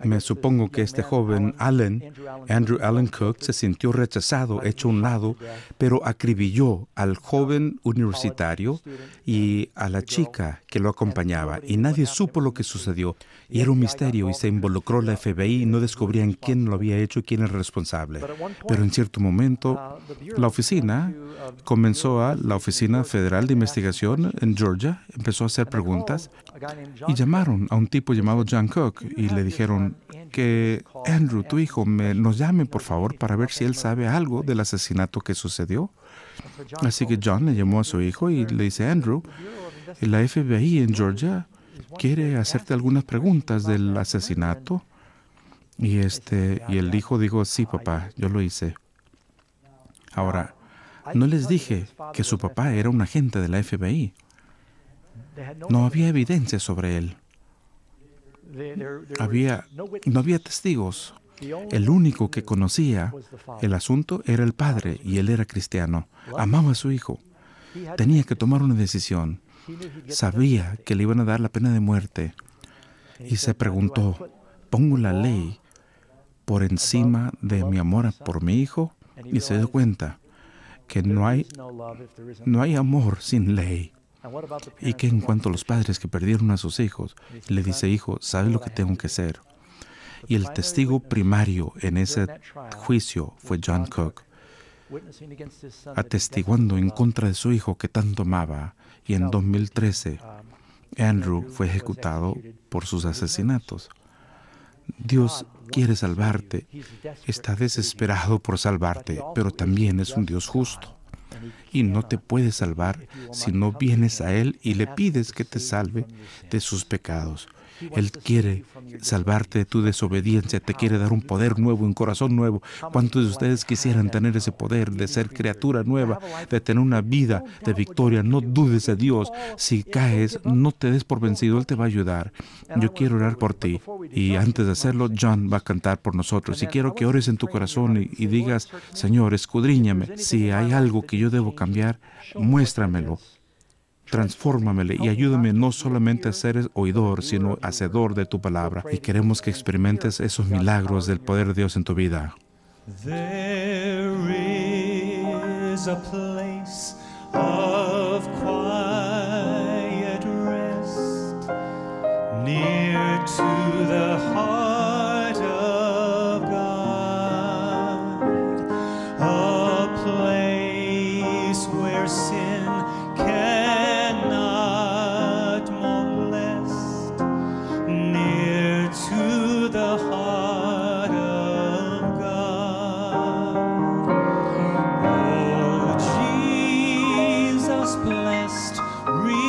me supongo que este joven, Andrew Allen Cook, se sintió rechazado, hecho a un lado, pero acribilló al joven universitario y a la chica que lo acompañaba, y nadie supo lo que sucedió. Y era un misterio, y se involucró la FBI y no descubrían quién lo había hecho y quién era el responsable. Pero en cierto momento, la Oficina Federal de Investigación en Georgia empezó a hacer preguntas y llamaron a un tipo llamado John Cook y le dijeron que Andrew, tu hijo, nos llame por favor para ver si él sabe algo del asesinato que sucedió. Así que John le llamó a su hijo y le dice, Andrew, la FBI en Georgia quiere hacerte algunas preguntas del asesinato. Y el hijo dijo, sí, papá, yo lo hice. Ahora, no les dije que su papá era un agente de la FBI. No había evidencia sobre él. No había testigos. El único que conocía el asunto era el padre, y él era cristiano. Amaba a su hijo. Tenía que tomar una decisión. Sabía que le iban a dar la pena de muerte. Y se preguntó, ¿pongo la ley por encima de mi amor por mi hijo? Y se dio cuenta que no hay amor sin ley. Y que en cuanto a los padres que perdieron a sus hijos, le dice, hijo, ¿sabes lo que tengo que hacer? Y el testigo primario en ese juicio fue John Cook, atestiguando en contra de su hijo que tanto amaba. Y en 2013, Andrew fue ejecutado por sus asesinatos. Dios quiere salvarte, está desesperado por salvarte, pero también es un Dios justo. Y no te puede salvar si no vienes a Él y le pides que te salve de sus pecados. Él quiere salvarte de tu desobediencia, te quiere dar un poder nuevo, un corazón nuevo. ¿Cuántos de ustedes quisieran tener ese poder de ser criatura nueva, de tener una vida de victoria? No dudes de Dios. Si caes, no te des por vencido, Él te va a ayudar. Yo quiero orar por ti. Y antes de hacerlo, John va a cantar por nosotros. Y quiero que ores en tu corazón y digas, Señor, escudriñame. Si hay algo que yo debo cambiar, muéstramelo. Transfórmamele y ayúdame no solamente a ser oidor, sino hacedor de tu palabra. Y queremos que experimentes esos milagros del poder de Dios en tu vida. There is choose a place of quiet rest, near to the heart of God, a place where sin cannot molest, near to the heart of God. Oh, Jesus, blessed Redeemer,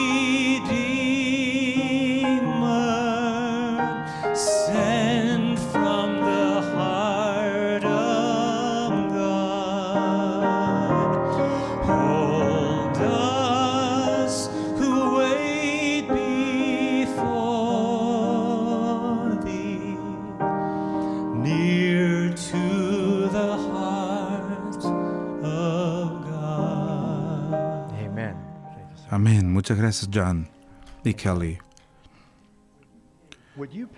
sent from the heart of God, hold us who wait before thee, near to the heart of God. Amen. Amén. Muchas gracias, John y Kelly.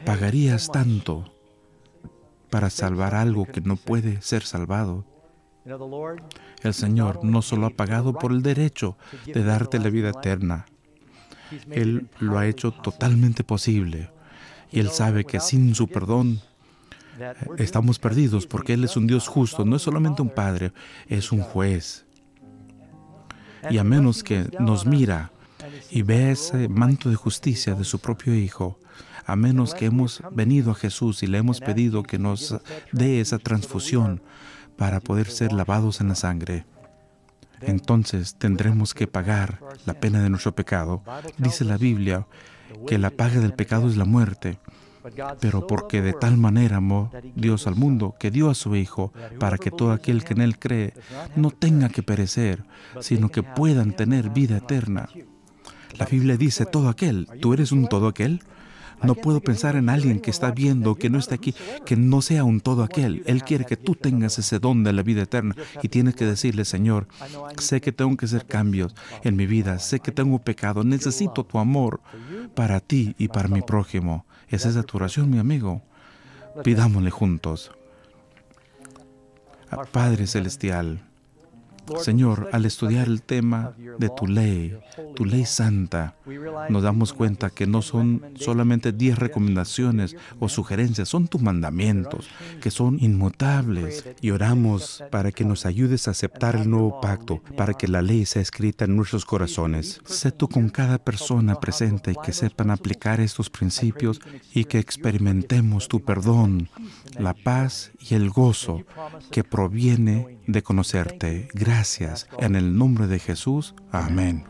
¿Pagarías tanto para salvar algo que no puede ser salvado? El Señor no solo ha pagado por el derecho de darte la vida eterna, Él lo ha hecho totalmente posible. Y Él sabe que sin su perdón estamos perdidos, porque Él es un Dios justo, no es solamente un Padre, es un juez. Y a menos que nos mira y ve ese manto de justicia de su propio Hijo, a menos que hemos venido a Jesús y le hemos pedido que nos dé esa transfusión para poder ser lavados en la sangre, entonces tendremos que pagar la pena de nuestro pecado. Dice la Biblia que la paga del pecado es la muerte, pero porque de tal manera amó Dios al mundo que dio a su Hijo para que todo aquel que en Él cree no tenga que perecer, sino que puedan tener vida eterna. La Biblia dice todo aquel. ¿Tú eres un todo aquel? No puedo pensar en alguien que está viendo, que no está aquí, que no sea un todo aquel. Él quiere que tú tengas ese don de la vida eterna y tienes que decirle: Señor, sé que tengo que hacer cambios en mi vida, sé que tengo pecado, necesito tu amor para ti y para mi prójimo. ¿Esa es tu oración, mi amigo? Pidámosle juntos. Padre Celestial, Señor, al estudiar el tema de tu ley santa, nos damos cuenta que no son solamente 10 recomendaciones o sugerencias, son tus mandamientos, que son inmutables. Y oramos para que nos ayudes a aceptar el nuevo pacto, para que la ley sea escrita en nuestros corazones. Sé tú con cada persona presente y que sepan aplicar estos principios y que experimentemos tu perdón, la paz y el gozo que proviene de conocerte. Gracias. En el nombre de Jesús. Amén.